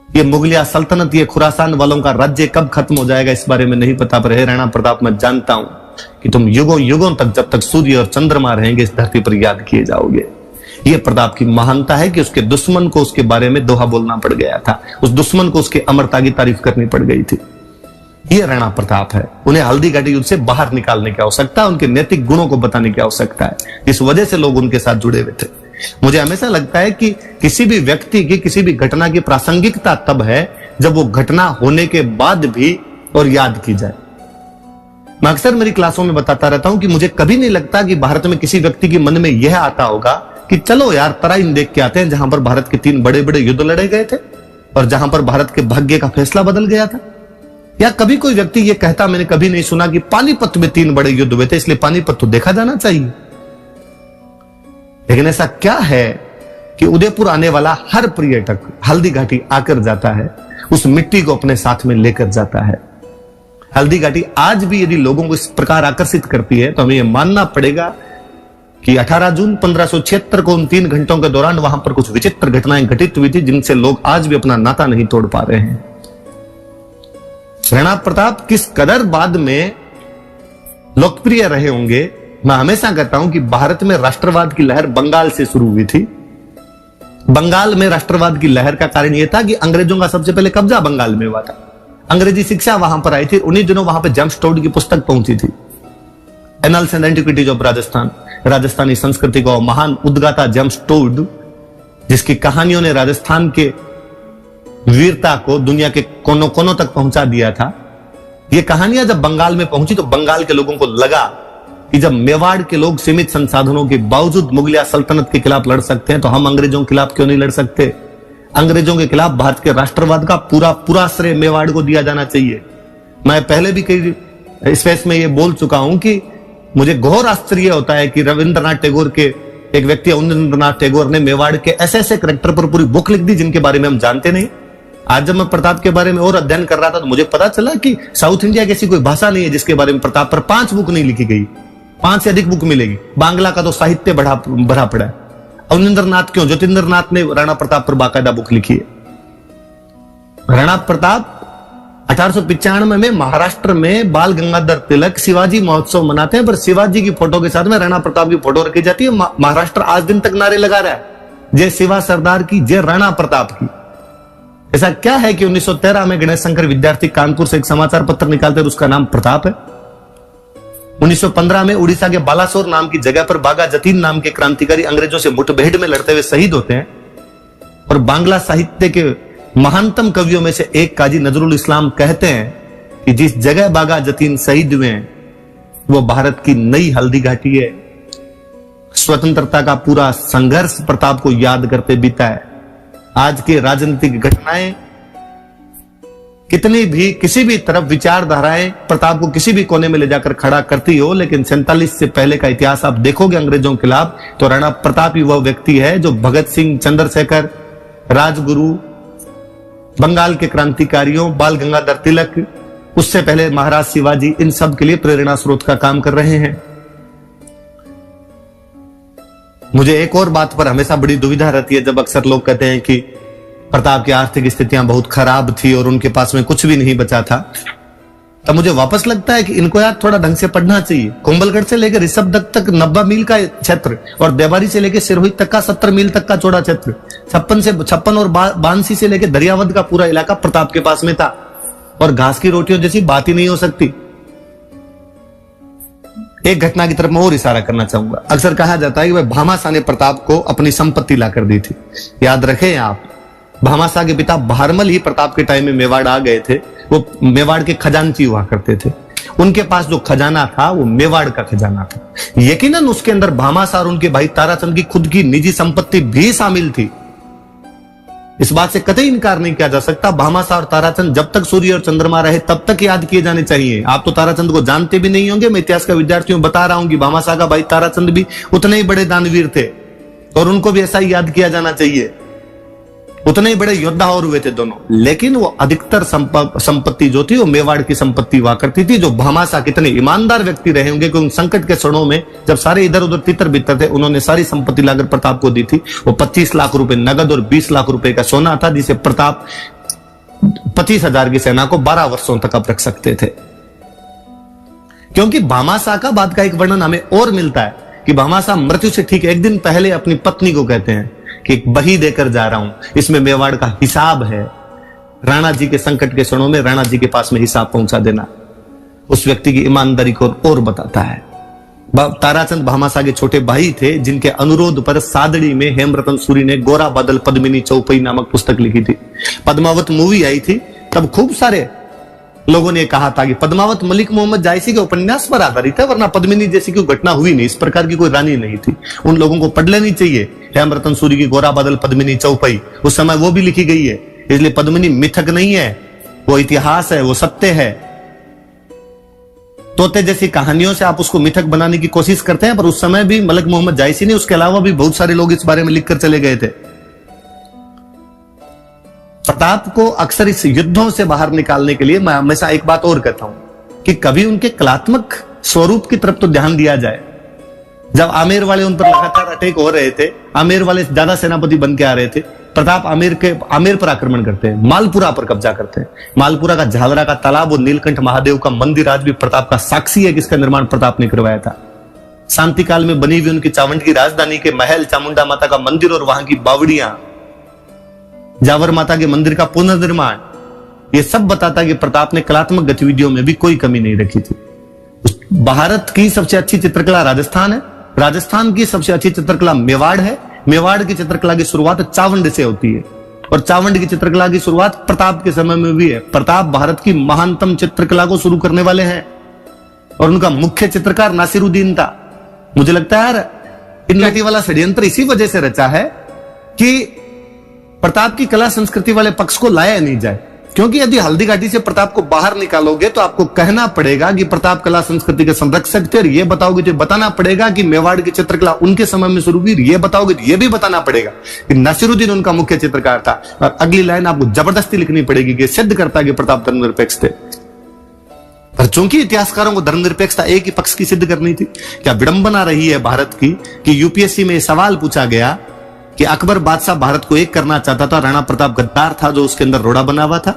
ये मुगलिया सल्तनत, ये खुरासान वालों का राज्य कब खत्म हो जाएगा, इस बारे में नहीं पता। पर हे राणा प्रताप, मैं जानता हूं कि तुम युगों युगों तक, जब तक सूर्य और चंद्रमा रहेंगे, इस धरती पर याद किए जाओगे। यह प्रताप की महानता है कि उसके दुश्मन को उसके बारे में दोहा बोलना पड़ गया था, उस दुश्मन को उसके अमरता की तारीफ करनी पड़ गई थी। यह राणा प्रताप है। उन्हें हल्दीघाटी युद्ध से बाहर निकालने की आवश्यकता, उनके नैतिक गुणों को बताने की आवश्यकता है। इस वजह से लोग उनके साथ जुड़े हुए थे। मुझे हमेशा लगता है कि किसी भी व्यक्ति की, किसी भी घटना की प्रासंगिकता तब है जब वो घटना होने के बाद भी और याद की जाए। मैं अक्सर मेरी क्लासों में बताता रहता हूं कि मुझे कभी नहीं लगता कि भारत में किसी व्यक्ति के मन में यह आता होगा कि चलो यार तराइन देख के आते हैं, जहां पर भारत के 3 बड़े बड़े युद्ध लड़े गए थे और जहां पर भारत के भाग्य का फैसला बदल गया था। या कभी कोई व्यक्ति यह कहता मैंने कभी नहीं सुना कि पानीपत में 3 बड़े युद्ध हुए थे, इसलिए पानीपत तो देखा जाना चाहिए। लेकिन ऐसा क्या है कि उदयपुर आने वाला हर पर्यटक हल्दीघाटी आकर जाता है, उस मिट्टी को अपने साथ में लेकर जाता है। हल्दीघाटी आज भी यदि लोगों को इस प्रकार आकर्षित करती है तो हमें यह मानना पड़ेगा कि 18 जून 1576 को उन 3 घंटों के दौरान वहां पर कुछ विचित्र घटनाएं घटित हुई थी, जिनसे लोग आज भी अपना नाता नहीं तोड़ पा रहे हैं। राणा प्रताप किस कदर बाद में लोकप्रिय रहे होंगे। मैं हमेशा कहता हूं कि भारत में राष्ट्रवाद की लहर बंगाल से शुरू हुई थी। बंगाल में राष्ट्रवाद की लहर का कारण यह था कि अंग्रेजों का सबसे पहले कब्जा बंगाल में हुआ था। अंग्रेजी शिक्षा वहां पर आई थी। उन्हीं दिनों वहां पर जेम्स टोड की पुस्तक पहुंची थी, annuls and antiquities of Rajasthan. Rajasthani संस्कृति को महान उद्गाता जेम्स टोड, जिसकी कहानियों ने राजस्थान के वीरता को दुनिया के कोनों कोनों तक पहुंचा दिया था। ये कहानियां जब बंगाल में पहुंची तो बंगाल के लोगों को लगा कि जब मेवाड़ के लोग सीमित संसाधनों के बावजूद मुगलिया सल्तनत के खिलाफ लड़ सकते हैं तो हम अंग्रेजों के खिलाफ क्यों नहीं लड़ सकते। अंग्रेजों के खिलाफ भारत के राष्ट्रवाद का पूरा श्रेय मेवाड़ को दिया जाना चाहिए। मैं पहले भी कई स्पेस में ये बोल चुका हूं कि मुझे घोर आश्चर्य होता है कि रविंद्रनाथ टैगोर के एक व्यक्ति रविंद्रनाथ टैगोर ने मेवाड़ के ऐसे ऐसे कैरेक्टर पर पूरी बुक लिख दी जिनके बारे में हम जानते नहीं। आज जब मैं प्रताप के बारे में और अध्ययन कर रहा था तो मुझे पता चला कि साउथ इंडिया की ऐसी कोई भाषा नहीं है जिसके बारे में प्रताप पर 5 बुक नहीं लिखी गई। 5 से अधिक बुक मिलेगी। बांग्ला का तो साहित्य भरा पड़ा है। अवनिंद्र नाथ क्यों, ज्योतिंद्र नाथ ने राणा प्रताप पर बाकायदा बुक लिखी है। राणा प्रताप 1895 में महाराष्ट्र में बाल गंगाधर तिलक शिवाजी महोत्सव मनाते हैं, पर शिवाजी की फोटो के साथ में राणा प्रताप की फोटो रखी जाती है। महाराष्ट्र आज दिन तक नारे लगा रहा है, जय शिवा सरदार की, जय राणा प्रताप की। ऐसा क्या है कि 1913 में गणेश शंकर विद्यार्थी कानपुर से एक समाचार पत्र निकालते हैं, उसका नाम प्रताप है। 1915 में उड़ीसा के बालासोर नाम की जगह पर बागा जतीन नाम के क्रांतिकारी अंग्रेजों से मुठभेड़ में लड़ते हुए शहीद होते हैं। और बांग्ला साहित्य के महानतम कवियों में से एक काजी नजरुल इस्लाम कहते हैं कि जिस जगह बागा जतीन शहीद हुए हैं वो भारत की नई हल्दी घाटी है। स्वतंत्रता का पूरा संघर्ष प्रताप को याद करते बीता है। आज की राजनीतिक घटनाएं कितनी भी किसी भी तरफ विचारधाराएं प्रताप को किसी भी कोने में ले जाकर खड़ा करती हो, लेकिन 47 से पहले का इतिहास आप देखोगे अंग्रेजों के खिलाफ तो राणा प्रताप ही वह व्यक्ति है जो भगत सिंह, चंद्रशेखर, राजगुरु, बंगाल के क्रांतिकारियों, बाल गंगाधर तिलक, उससे पहले महाराज शिवाजी, इन सब के लिए प्रेरणा स्रोत का काम कर रहे हैं। मुझे एक और बात पर हमेशा बड़ी दुविधा रहती है, जब अक्सर लोग कहते हैं कि प्रताप की आर्थिक स्थितियां बहुत खराब थी और उनके पास में कुछ भी नहीं बचा था, तब मुझे वापस लगता है कि इनको यार थोड़ा ढंग से पढ़ना चाहिए। कुंभलगढ़ से लेकर ऋषभदत्त तक 90 मील का क्षेत्र और देवारी से लेकर सिरोही तक का 70 मील तक का चौड़ा क्षेत्र, 56 और बांसी से लेकर दरियावद का पूरा इलाका प्रताप के पास में था। और घास की रोटियों जैसी बात ही नहीं हो सकती। एक घटना की तरफ मैं और इशारा करना चाहूंगा। अक्सर कहा जाता है कि वह भामाशाह ने प्रताप को अपनी संपत्ति ला कर दी थी। याद रखें आप, भामाशाह के पिता भारमल ही प्रताप के टाइम में मेवाड़ आ गए थे। वो मेवाड़ के खजांची हुआ करते थे। उनके पास जो खजाना था वो मेवाड़ का खजाना था। यकीनन उसके अंदर भामाशाह और उनके भाई ताराचंद की खुद की निजी संपत्ति भी शामिल थी। इस बात से कतई इनकार नहीं किया जा सकता। भामाशाह और ताराचंद जब तक सूर्य और चंद्रमा रहे तब तक याद किए जाने चाहिए। आप तो ताराचंद को जानते भी नहीं होंगे, मैं इतिहास का विद्यार्थियों बता रहा हूं कि भामाशाह का भाई ताराचंद भी उतने ही बड़े दानवीर थे और उनको भी ऐसा ही याद किया जाना चाहिए। उतने ही बड़े योद्धा और हुए थे दोनों। लेकिन वो अधिकतर संपत्ति जो थी वो मेवाड़ की संपत्ति हुआ करती थी। जो भामाशाह कितने ईमानदार व्यक्ति रहे होंगे कि उन संकट के क्षणों में जब सारे इधर उधर तितर बितर थे, उन्होंने सारी संपत्ति लाकर प्रताप को दी थी। वो 25 लाख रुपए नगद और 20 लाख रुपए का सोना था, जिसे प्रताप 25,000 की सेना को 12 वर्षों तक अब रख सकते थे। क्योंकि भामाशाह का बात का एक वर्णन हमें और मिलता है कि भामाशाह मृत्यु से ठीक एक दिन पहले अपनी पत्नी को कहते हैं कि एक बही देकर जा रहा हूं, इसमें मेवाड़ का हिसाब है। राणा जी के संकट के क्षणों में राणा जी के पास में हिसाब पहुंचा देना उस व्यक्ति की ईमानदारी को और बताता है। ताराचंद भामाशाह के छोटे भाई थे, जिनके अनुरोध पर सादड़ी में हेमरतन सूरी ने गोरा बादल पद्मिनी चौपई नामक पुस्तक लिखी थी। पद्मावत मूवी आई थी, तब खूब सारे लोगों ने कहा था कि पद्मावत मलिक मोहम्मद जायसी के उपन्यास पर आधारित है, वरना पद्मिनी जैसी कोई घटना हुई नहीं, इस प्रकार की कोई रानी नहीं थी। उन लोगों को पढ़ लेनी चाहिए हेमरतन सूरी की गोरा बादल पद्मिनी चौपई। उस समय वो भी लिखी गई है, इसलिए पद्मिनी मिथक नहीं है, वो इतिहास है, वो सत्य है। तोते जैसी कहानियों से आप उसको मिथक बनाने की कोशिश करते हैं, पर उस समय भी मलिक मोहम्मद जायसी ने, उसके अलावा भी बहुत सारे लोग इस बारे में लिखकर चले गए थे। प्रताप को अक्सर इस युद्धों से बाहर निकालने के लिए मैं हमेशा एक बात और कहता हूं कि कभी उनके कलात्मक स्वरूप की तरफ तो ध्यान दिया जाए। जब आमेर वाले उन पर लगातार अटैक हो रहे थे, आमेर वाले ज्यादा सेनापति बन के आ रहे थे, प्रताप आमेर पर आक्रमण करते हैं, मालपुरा पर कब्जा करते हैं। मालपुरा का झालरा का तालाब और नीलकंठ महादेव का मंदिर आज भी प्रताप का साक्षी है कि इसका निर्माण प्रताप ने करवाया था। शांति काल में बनी हुई उनकी चावंड की राजधानी के महल, चामुंडा माता का मंदिर और वहां की बावड़ियां, जावर माता के मंदिर का पुनर्निर्माण, ये सब बताता है कि प्रताप ने कलात्मक गतिविधियों में भी कोई कमी नहीं रखी थी। भारत की सबसे अच्छी चित्रकला राजस्थान है, राजस्थान की सबसे अच्छी चित्रकला मेवाड़ है, मेवाड़ की चित्रकला की शुरुआत चावंड से होती है और चावंड की चित्रकला की शुरुआत प्रताप के समय में भी है। प्रताप भारत की महानतम चित्रकला को शुरू करने वाले हैं और उनका मुख्य चित्रकार नासिरुद्दीन था। मुझे लगता है यार इन वाला षड्यंत्र इसी वजह से रचा है कि प्रताप की कला संस्कृति वाले पक्ष को लाया नहीं जाए। क्योंकि यदि हल्दी घाटी से प्रताप को बाहर निकालोगे तो आपको कहना पड़ेगा कि प्रताप कला संस्कृति के संरक्षक थे, और ये बताओगे तो बताना पड़ेगा कि मेवाड़ की चित्रकला उनके समय में शुरू हुई, ये बताओगे तो ये भी बताना पड़ेगा कि नसीरुद्दीन उनका मुख्य चित्रकार था। और अगली लाइन आपको जबरदस्ती लिखनी पड़ेगी कि सिद्ध करता है कि प्रताप धर्मनिरपेक्ष थे। पर चूंकि इतिहासकारों को धर्मनिरपेक्षता एक ही पक्ष की सिद्ध करनी थी, क्या विडंबना रही है भारत की कि यूपीएससी में सवाल पूछा गया कि अकबर बादशाह भारत को एक करना चाहता था, राणा प्रताप गद्दार था जो उसके अंदर रोड़ा बना हुआ था।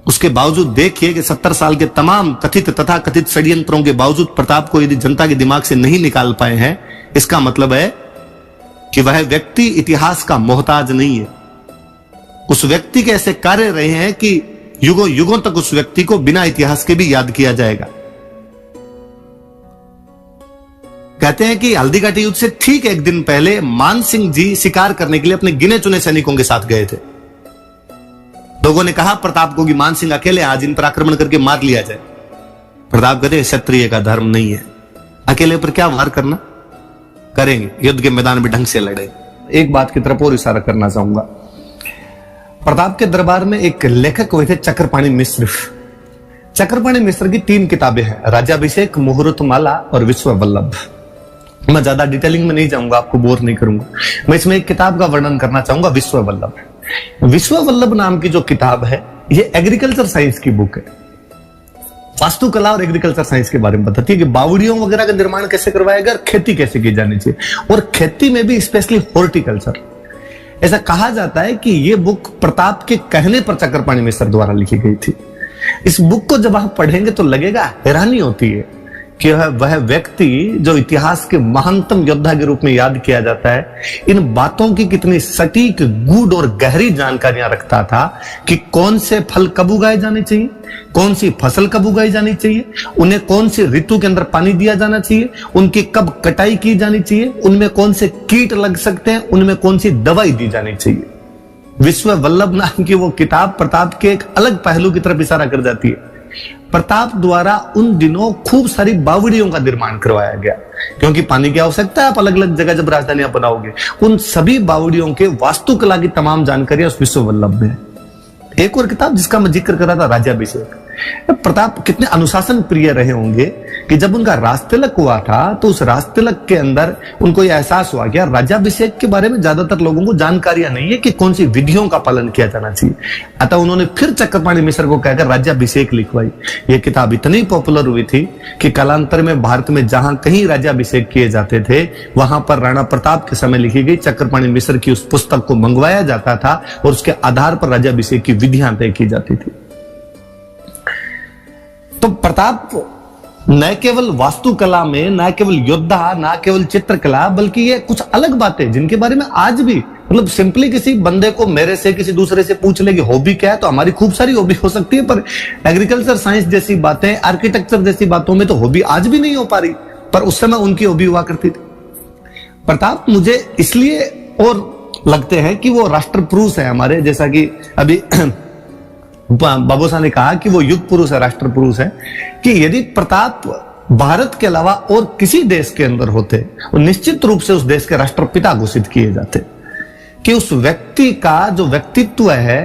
उसके बावजूद देखिए कि 70 साल के तमाम कथित तथा कथित षड्यंत्रों के बावजूद प्रताप को यदि जनता के दिमाग से नहीं निकाल पाए हैं, इसका मतलब है कि वह व्यक्ति इतिहास का मोहताज नहीं है। उस व्यक्ति के ऐसे कार्य रहे हैं कि युगों युगों तक उस व्यक्ति को बिना इतिहास के भी याद किया जाएगा। कहते हैं कि हल्दी घाटी युद्ध से ठीक एक दिन पहले मान सिंह जी शिकार करने के लिए अपने गिने चुने सैनिकों के साथ गए थे। लोगों ने कहा प्रताप को कि मान सिंह अकेले आज इन पर आक्रमण करके मार लिया जाए। प्रताप कहते क्षत्रिय का धर्म नहीं है, अकेले पर क्या वार करना, करेंगे युद्ध के मैदान में ढंग से लड़े। एक बात की तरफ और इशारा करना चाहूंगा। प्रताप के दरबार में एक लेखक हुए थे चक्रपाणी मिश्र। चक्रपाणी मिश्र की 3 किताबें हैं, राज्याभिषेक, मुहूर्तमाला और विश्व वल्लभ। मैं ज्यादा डिटेलिंग में नहीं जाऊंगा, आपको बोर नहीं करूंगा। मैं इसमें एक किताब का वर्णन करना चाहूंगा, विश्व वल्लभ। विश्व वल्लभ नाम की जो किताब है ये एग्रीकल्चर साइंस की बुक है। वास्तुकला और एग्रीकल्चर साइंस के बारे में बताती है कि बावड़ियों वगैरह का निर्माण कैसे करवाया गया, खेती कैसे की जानी चाहिए, और खेती में भी स्पेशली हॉर्टिकल्चर। ऐसा कहा जाता है कि ये बुक प्रताप के कहने पर चक्रपाणी मिश्र द्वारा लिखी गई थी। इस बुक को जब आप पढ़ेंगे तो लगेगा, हैरानी होती है कि वह व्यक्ति जो इतिहास के महानतम योद्धा के रूप में याद किया जाता है, इन बातों की कितनी सटीक, गूढ़ और गहरी जानकारियां रखता था कि कौन से फल कब उगाए जाने चाहिए, कौन सी फसल कब उगाई जानी चाहिए, उन्हें कौन सी ऋतु के अंदर पानी दिया जाना चाहिए, उनकी कब कटाई की जानी चाहिए, उनमें कौन से कीट लग सकते हैं, उनमें कौन सी दवाई दी जानी चाहिए। विश्व वल्लभ नाम की वो किताब प्रताप के एक अलग पहलू की तरफ इशारा कर जाती है। प्रताप द्वारा उन दिनों खूब सारी बावड़ियों का निर्माण करवाया गया, क्योंकि पानी की आवश्यकता है। आप अलग अलग जगह जब राजधानियां बनाओगे, उन सभी बावड़ियों के वास्तुकला की तमाम जानकारियां उस विश्व वल्लभ में है। एक और किताब जिसका मैं जिक्र कर रहा था, राज्याभिषेक। प्रताप कितने अनुशासन प्रिय रहे होंगे कि जब उनका राजतिलक हुआ था तो उस राजतिलक के अंदर उनको यह एहसास हुआ कि राज्याभिषेक के बारे में ज्यादातर लोगों को जानकारियां नहीं है कि कौन सी विधियों का पालन किया जाना चाहिए। अतः उन्होंने फिर चक्रपाणी मिश्र को कहकर राज्याभिषेक लिखवाई। यह किताब इतनी पॉपुलर हुई थी कि कालांतर में भारत में जहां कहीं राज्याभिषेक किए जाते थे, वहां पर राणा प्रताप के समय लिखी गई चक्रपाणी मिश्र की उस पुस्तक को मंगवाया जाता था और उसके आधार पर राज्याभिषेक की विधियां तय की जाती थी। तो प्रताप न केवल वास्तुकला में, न केवल योद्धा, न केवल चित्रकला, बल्कि ये कुछ अलग बातें जिनके बारे में आज भी मतलब सिंपली किसी बंदे को मेरे से किसी दूसरे से पूछ ले कि हॉबी क्या है, तो हमारी खूब सारी हॉबी हो सकती है, पर एग्रीकल्चर साइंस जैसी बातें, आर्किटेक्चर जैसी बातों में तो हॉबी आज भी नहीं हो पा रही, पर उस समय उनकी हॉबी हुआ करती थी। प्रताप मुझे इसलिए और लगते हैं कि वो राष्ट्र पुरुष है हमारे, जैसा कि अभी बाबू साहब ने कहा कि वो युग पुरुष है, राष्ट्र पुरुष है, कि यदि प्रताप भारत के अलावा और किसी देश के अंदर होते, वो निश्चित रूप से उस देश के राष्ट्रपिता घोषित किए जाते। कि उस व्यक्ति का जो व्यक्तित्व है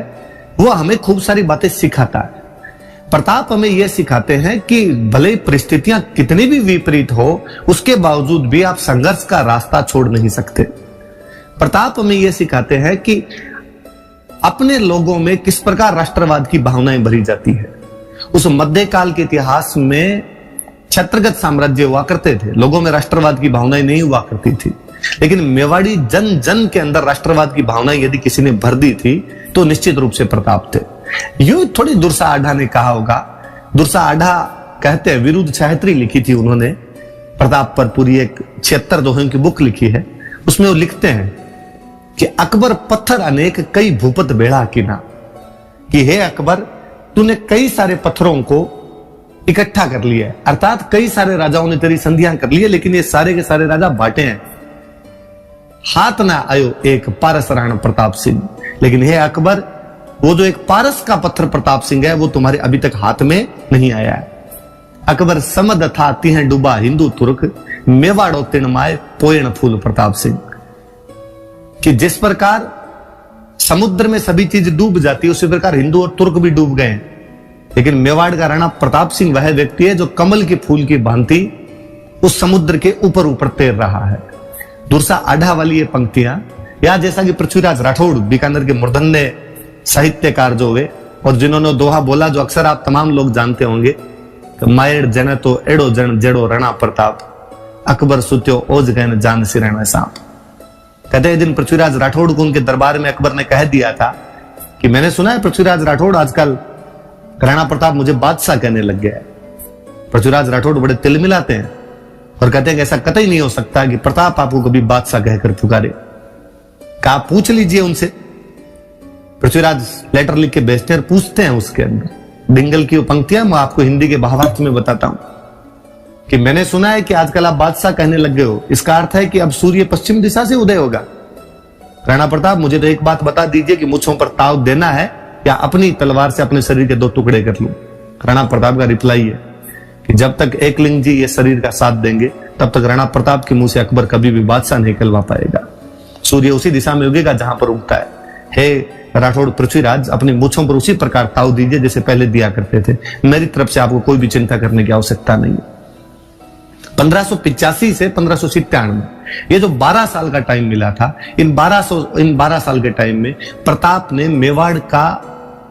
वो हमें खूब सारी बातें सिखाता है। प्रताप हमें यह सिखाते हैं कि भले परिस्थितियां कितनी भी विपरीत हो, उसके बावजूद भी आप संघर्ष का रास्ता छोड़ नहीं सकते। प्रताप हमें यह सिखाते हैं कि अपने लोगों में किस प्रकार राष्ट्रवाद की भावनाएं भरी जाती है। उस मध्यकाल के इतिहास में छत्रगत साम्राज्य हुआ करते थे, लोगों में राष्ट्रवाद की भावनाएं नहीं हुआ करती थी, लेकिन मेवाड़ी जन जन के अंदर राष्ट्रवाद की भावनाएं यदि किसी ने भर दी थी तो निश्चित रूप से प्रताप थे। यूं थोड़ी दुर्सा आढ़ा ने कहा होगा, दुर्सा आढ़ा कहते हैं, विरुद्ध छायत्री लिखी थी उन्होंने प्रताप पर, पूरी एक 76 दोहों की बुक लिखी है। उसमें वो लिखते हैं कि अकबर पत्थर अनेक कई भूपत बेड़ा किना, कि हे अकबर तूने कई सारे पत्थरों को इकट्ठा कर लिया है, अर्थात कई सारे राजाओं ने तेरी संधियां कर ली है, लेकिन ये सारे के सारे राजा बांटे हैं, हाथ ना आयो एक पारस राणा प्रताप सिंह। लेकिन हे अकबर, वो जो एक पारस का पत्थर प्रताप सिंह है वो तुम्हारे अभी तक हाथ में नहीं आया है। अकबर समद था तिह डूबा हिंदू तुर्क, मेवाड़ो तिणमाए पोयण फूल प्रताप सिंह। कि जिस प्रकार समुद्र में सभी चीज डूब जाती है, उसी प्रकार हिंदू और तुर्क भी डूब गए हैं। लेकिन मेवाड़ का राणा प्रताप सिंह वह व्यक्ति है जो कमल के फूल की भांति उस समुद्र के ऊपर ऊपर तैर रहा है। दुर्सा आढ़ा वाली ये पंक्तियां, या जैसा कि पृथ्वीराज राठौड़ बीकानेर के मूर्धन्य साहित्यकार जो हुए और जिन्होंने दोहा बोला, जो अक्सर आप तमाम लोग जानते होंगे, तो मायर जन तो एड़ो जन जेड़ो राणा प्रताप, अकबर सुत्यो ओज गैन जान सिरण सांप। कहते हैं दिन पृथ्वीराज राठौड़ को उनके दरबार में अकबर ने कह दिया था कि मैंने सुना है पृथ्वीराज राठौड़ आजकल राणा प्रताप मुझे बादशाह कहने लग गया है। पृथ्वीराज राठौड़ बड़े तिलमिलाते हैं और कहते हैं कि ऐसा कतई नहीं हो सकता कि प्रताप आपको कभी बादशाह कहकर पुकारे। कहा पूछ लीजिए उनसे। पृथ्वीराज लेटर लिख के भेजते हैं, पूछते हैं उसके अंदर डिंगल की वो पंक्तियां मैं आपको हिंदी के भावार्थ में बताता हूं कि मैंने सुना है कि आजकल आप बादशाह कहने लग गए हो। इसका अर्थ है कि अब सूर्य पश्चिम दिशा से उदय होगा। राणा प्रताप मुझे तो एक बात बता दीजिए कि मुझों पर ताव देना है या अपनी तलवार से अपने शरीर के दो टुकड़े कर लूं। राणा प्रताप का रिप्लाई है कि जब तक एकलिंग जी ये शरीर का साथ देंगे तब तक राणा प्रताप के मुंह से अकबर कभी भी बादशाह नहीं कहलवा पाएगा। सूर्य उसी दिशा में उगेगा जहां पर उगता है। हे राठौड़ पृथ्वीराज, अपनी मूछों पर उसी प्रकार ताव दीजिए जैसे पहले दिया करते थे। मेरी तरफ से आपको कोई भी चिंता करने की आवश्यकता नहीं है। 1585 से 1597 ये जो 12 साल का टाइम मिला था, इन 12 साल के टाइम में प्रताप ने मेवाड़ का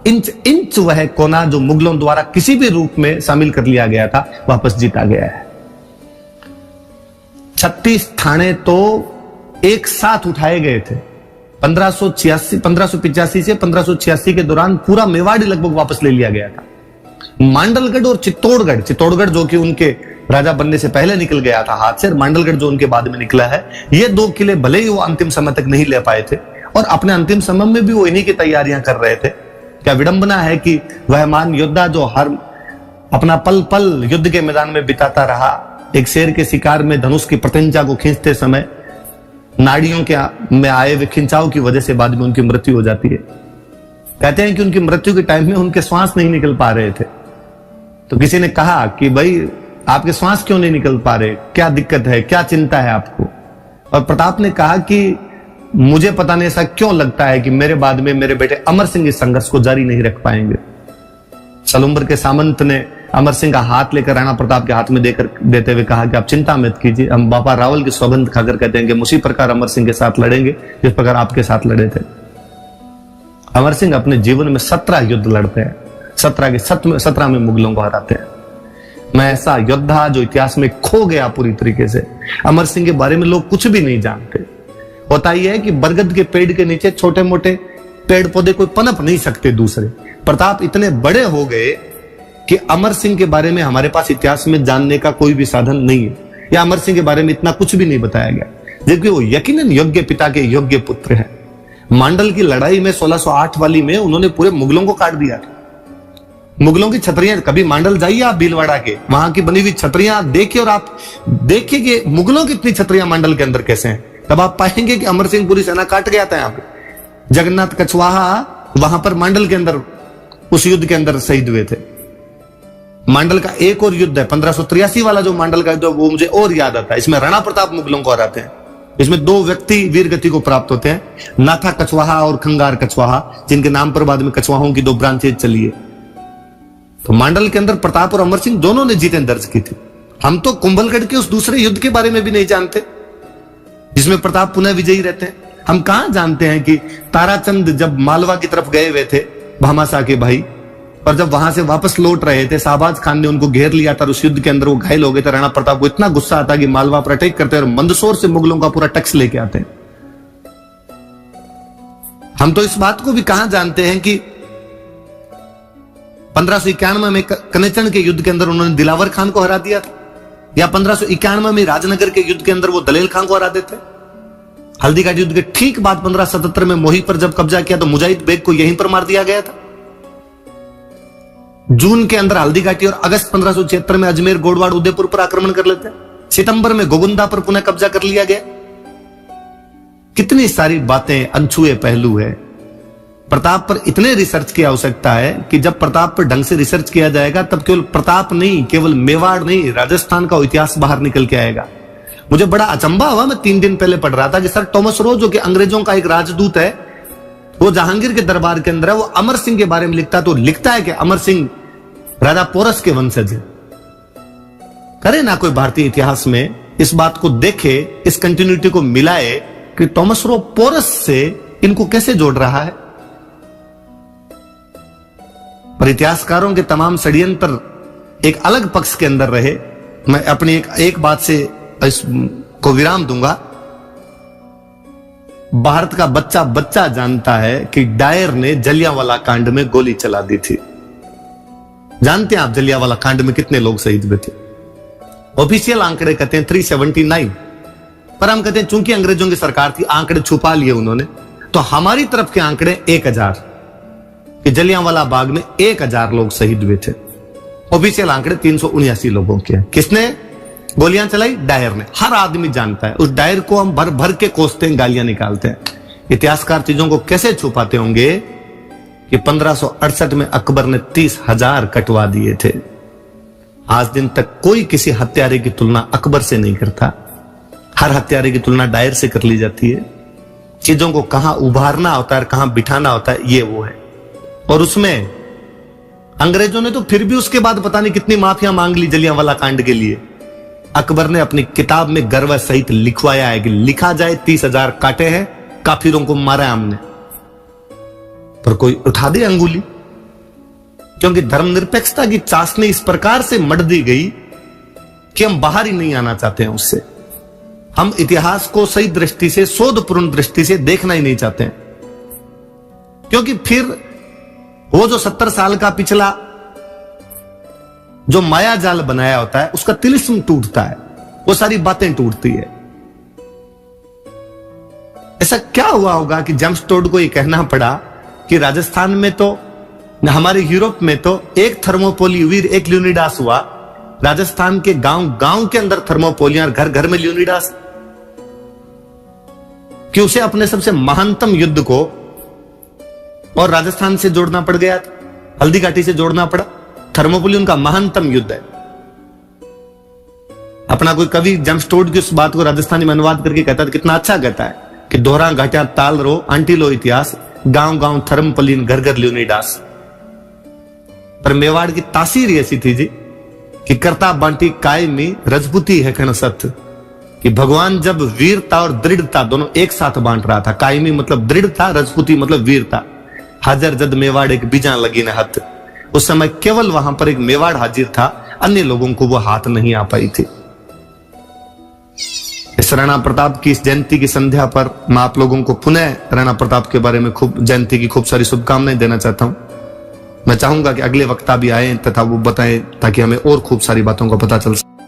इंच वह कोना जो मुगलों द्वारा किसी भी रूप में शामिल कर लिया गया था वापस जीता गया है। 36 थाने तो एक साथ उठाए गए थे। 1585 से 1586 के दौरान पूरा मेवाड़ लगभग वापस ले लिया गया था। मांडलगढ़ और चित्तौड़गढ़ जो कि उनके राजा बनने से पहले निकल गया था हाथ से, मांडलगढ़ जो उनके बाद में निकला है, ये दो किले भले ही वो अंतिम समय तक नहीं ले पाए थे और अपने अंतिम समय में भी वो इन्हीं की तैयारियां कर रहे थे। क्या विडंबना है कि वह महान योद्धा जो हर अपना पल पल युद्ध के मैदान में बिताता रहा, एक शेर के शिकार में धनुष की प्रत्यंचा को खींचते समय नाड़ियों के में आए हुए खिंचाव की वजह से बाद में उनकी मृत्यु हो जाती है। कहते हैं कि उनकी मृत्यु के टाइम में उनके श्वास नहीं निकल पा रहे थे, तो किसी ने कहा कि भाई आपके श्वास क्यों नहीं निकल पा रहे, क्या दिक्कत है, क्या चिंता है आपको? और प्रताप ने कहा कि मुझे पता नहीं ऐसा क्यों लगता है कि मेरे बाद में मेरे बेटे अमर सिंह इस संघर्ष को जारी नहीं रख पाएंगे। सलुम्बर के सामंत ने अमर सिंह का हाथ लेकर राणा प्रताप के हाथ में देते हुए कहा कि आप चिंता मत कीजिए, हम बाबा रावल की सौगंध खाकर कहते हैं कि उसी प्रकार अमर सिंह के साथ लड़ेंगे जिस प्रकार आपके साथ लड़े थे। अमर सिंह अपने जीवन में 17 युद्ध लड़ते हैं, 17 में मुगलों को हराते हैं। मैं ऐसा योद्धा जो इतिहास में खो गया पूरी तरीके से। अमर सिंह के बारे में लोग कुछ भी नहीं जानते। होता यह है कि बरगद के पेड़ के नीचे छोटे मोटे पेड़ पौधे कोई पनप नहीं सकते दूसरे। प्रताप इतने बड़े हो गए कि अमर सिंह के बारे में हमारे पास इतिहास में जानने का कोई भी साधन नहीं है, या अमर सिंह के बारे में इतना कुछ भी नहीं बताया गया, जबकि वो यकीनन योग्य पिता के योग्य पुत्र है। मांडल की लड़ाई में 1608 वाली में उन्होंने पूरे मुगलों को काट दिया था। मुगलों की छतरियां, कभी मांडल जाइए आप भीलवाड़ा के, वहां की बनी हुई छतरियां देखिए और आप देखिए कि मुगलों की इतनी छतरियां मांडल के अंदर कैसे हैं, तब आप पाएंगे कि अमर सिंह पूरी सेना काट गया था। यहाँ पे जगन्नाथ कछवाहा वहां पर मांडल के अंदर उस युद्ध के अंदर शहीद हुए थे। मांडल का एक और युद्ध है 1583 वाला, जो मांडल का युद्ध है वो मुझे और याद आता है। इसमें राणा प्रताप मुगलों को हराते हैं। इसमें 2 व्यक्ति वीर गति को प्राप्त होते हैं, नाथा कछवाहा और खंगार कछवाहा, जिनके नाम पर बाद में कछवाहों की 2 ब्रांचेज चली है। तो मांडल के अंदर प्रताप और अमर सिंह दोनों ने जीतें दर्ज की थी। हम तो कुंभलगढ़ के उस दूसरे युद्ध के बारे में भी नहीं जानते जिसमें प्रताप पुनः विजयी रहते हैं। हम कहां जानते हैं कि ताराचंद जब मालवा की तरफ गए हुए थे भामाशाह के भाई, और जब वहां से वापस लौट रहे थे शाहबाज खान ने उनको घेर लिया था, उस युद्ध के अंदर वो घायल हो गए थे। राणा प्रताप को इतना गुस्सा आता कि मालवा पर अटैक करते और मंदसौर से मुगलों का पूरा टैक्स लेके आते हैं। हम तो इस बात को भी कहां जानते हैं कि 1591 में कनेचन के युद्ध के अंदर उन्होंने दिलावर खान को हरा दिया था, या 1591 में राजनगर के युद्ध के अंदर वो दलेल खान को हरा देते। हल्दी घाटी युद्ध के ठीक बाद 1577 में मोही पर जब कब्जा किया तो मुजाहिद बेग को यहीं पर मार दिया गया था। जून के अंदर हल्दी घाटी और अगस्त 1576 में अजमेर, गोडवाड़, उदयपुर पर आक्रमण कर लेते हैं। सितंबर में गोगुंदा पर पुनः कब्जा कर लिया गया। कितनी सारी बातें, अनछुए पहलू है। प्रताप पर इतने रिसर्च की आवश्यकता है कि जब प्रताप पर ढंग से रिसर्च किया जाएगा तब केवल प्रताप नहीं, केवल मेवाड़ नहीं, राजस्थान का इतिहास बाहर निकल के आएगा। मुझे बड़ा अचंभा हुआ, मैं 3 दिन पहले पढ़ रहा था कि सर टॉमस रो जो कि अंग्रेजों का एक राजदूत है, वो जहांगीर के दरबार के अंदर है, वो अमर सिंह के बारे में लिखता है, तो लिखता है कि अमर सिंह राजा पोरस के वंशज है। करे ना कोई भारतीय इतिहास में इस बात को देखे, इस कंटिन्यूटी को मिलाए कि थॉमस रो पोरस से इनको कैसे जोड़ रहा है। पर इतिहासकारों के तमाम षड्यंत्र एक अलग पक्ष के अंदर रहे। मैं अपनी एक बात से इसको विराम दूंगा। भारत का बच्चा बच्चा जानता है कि डायर ने जलियांवाला कांड में गोली चला दी थी। जानते हैं आप जलियांवाला कांड में कितने लोग शहीद हुए थे? ऑफिशियल आंकड़े कहते हैं 379, पर हम कहते हैं चूंकि अंग्रेजों की सरकार थी, आंकड़े छुपा लिए उन्होंने, तो हमारी तरफ के आंकड़े 1000 कि जलियांवाला बाग में 1000 लोग शहीद हुए थे। ऑफिशियल आंकड़े 379 लोगों के हैं। किसने गोलियां चलाई? डायर ने। हर आदमी जानता है। उस डायर को हम भर भर के कोसते हैं, गालियां निकालते हैं। इतिहासकार चीजों को कैसे छुपाते होंगे कि 1568 में अकबर ने 30,000 कटवा दिए थे। आज दिन तक कोई किसी हत्यारे की तुलना अकबर से नहीं करता। हर हत्यारे की तुलना डायर से कर ली जाती है। चीजों को कहां उभारना होता है, कहां बिठाना होता है, ये वो है। और उसमें अंग्रेजों ने तो फिर भी उसके बाद पता नहीं कितनी माफिया मांग ली जलियांवाला कांड के लिए। अकबर ने अपनी किताब में गर्व सहित लिखवाया है कि लिखा जाए 30,000 काटे हैं, काफिरों को मारा है हमने। पर कोई उठा दे अंगुली, क्योंकि धर्मनिरपेक्षता की चाशनी इस प्रकार से मढ़ दी गई कि हम बाहर ही नहीं आना चाहते हैं उससे। हम इतिहास को सही दृष्टि से, शोधपूर्ण दृष्टि से देखना ही नहीं चाहते हैं, क्योंकि फिर वो जो 70 साल का पिछला जो माया जाल बनाया होता है उसका तिलिस्म टूटता है, वो सारी बातें टूटती है। ऐसा क्या हुआ होगा कि जेम्स टोड को ये कहना पड़ा कि राजस्थान में तो, हमारे यूरोप में तो एक थर्मोपोली वीर, एक ल्यूनिडास हुआ, राजस्थान के गांव गांव के अंदर थर्मोपोलियां, घर घर में ल्यूनिडास, कि उसे अपने सबसे महानतम युद्ध को और राजस्थान से जोड़ना पड़ गया था, हल्दी घाटी से जोड़ना पड़ा। थर्मोपोली उनका महानतम युद्ध है। अपना कोई कवि जेम्स टोड की उस बात को राजस्थानी में अनुवाद करके कहता था, कितना अच्छा कहता है कि दोहरा घाटिया ताल रो आंटी लो इतिहास, गांव गांव थर्मोपोलिन, घर घर ल्यूनिडास। पर मेवाड़ की तासीर ऐसी थी जी कि करता बांटी कायमी रजपूती है कण सत, कि भगवान जब वीरता और दृढ़ता दोनों एक साथ बांट रहा था। कायमी मतलब दृढ़ता, रजपूती मतलब वीरता। हाजर जद मेवाड़ एक बीजा लगी न हथ, उस समय केवल वहां पर एक मेवाड़ हाजिर था, अन्य लोगों को वो हाथ नहीं आ पाई थी। इस राणा प्रताप की इस जयंती की संध्या पर मैं आप लोगों को पुनः राणा प्रताप के बारे में खूब जयंती की खूब सारी शुभकामनाएं देना चाहता हूं। मैं चाहूंगा कि अगले वक्ता भी आए तथा वो बताएं, ताकि हमें और खूब सारी बातों का पता चल सके।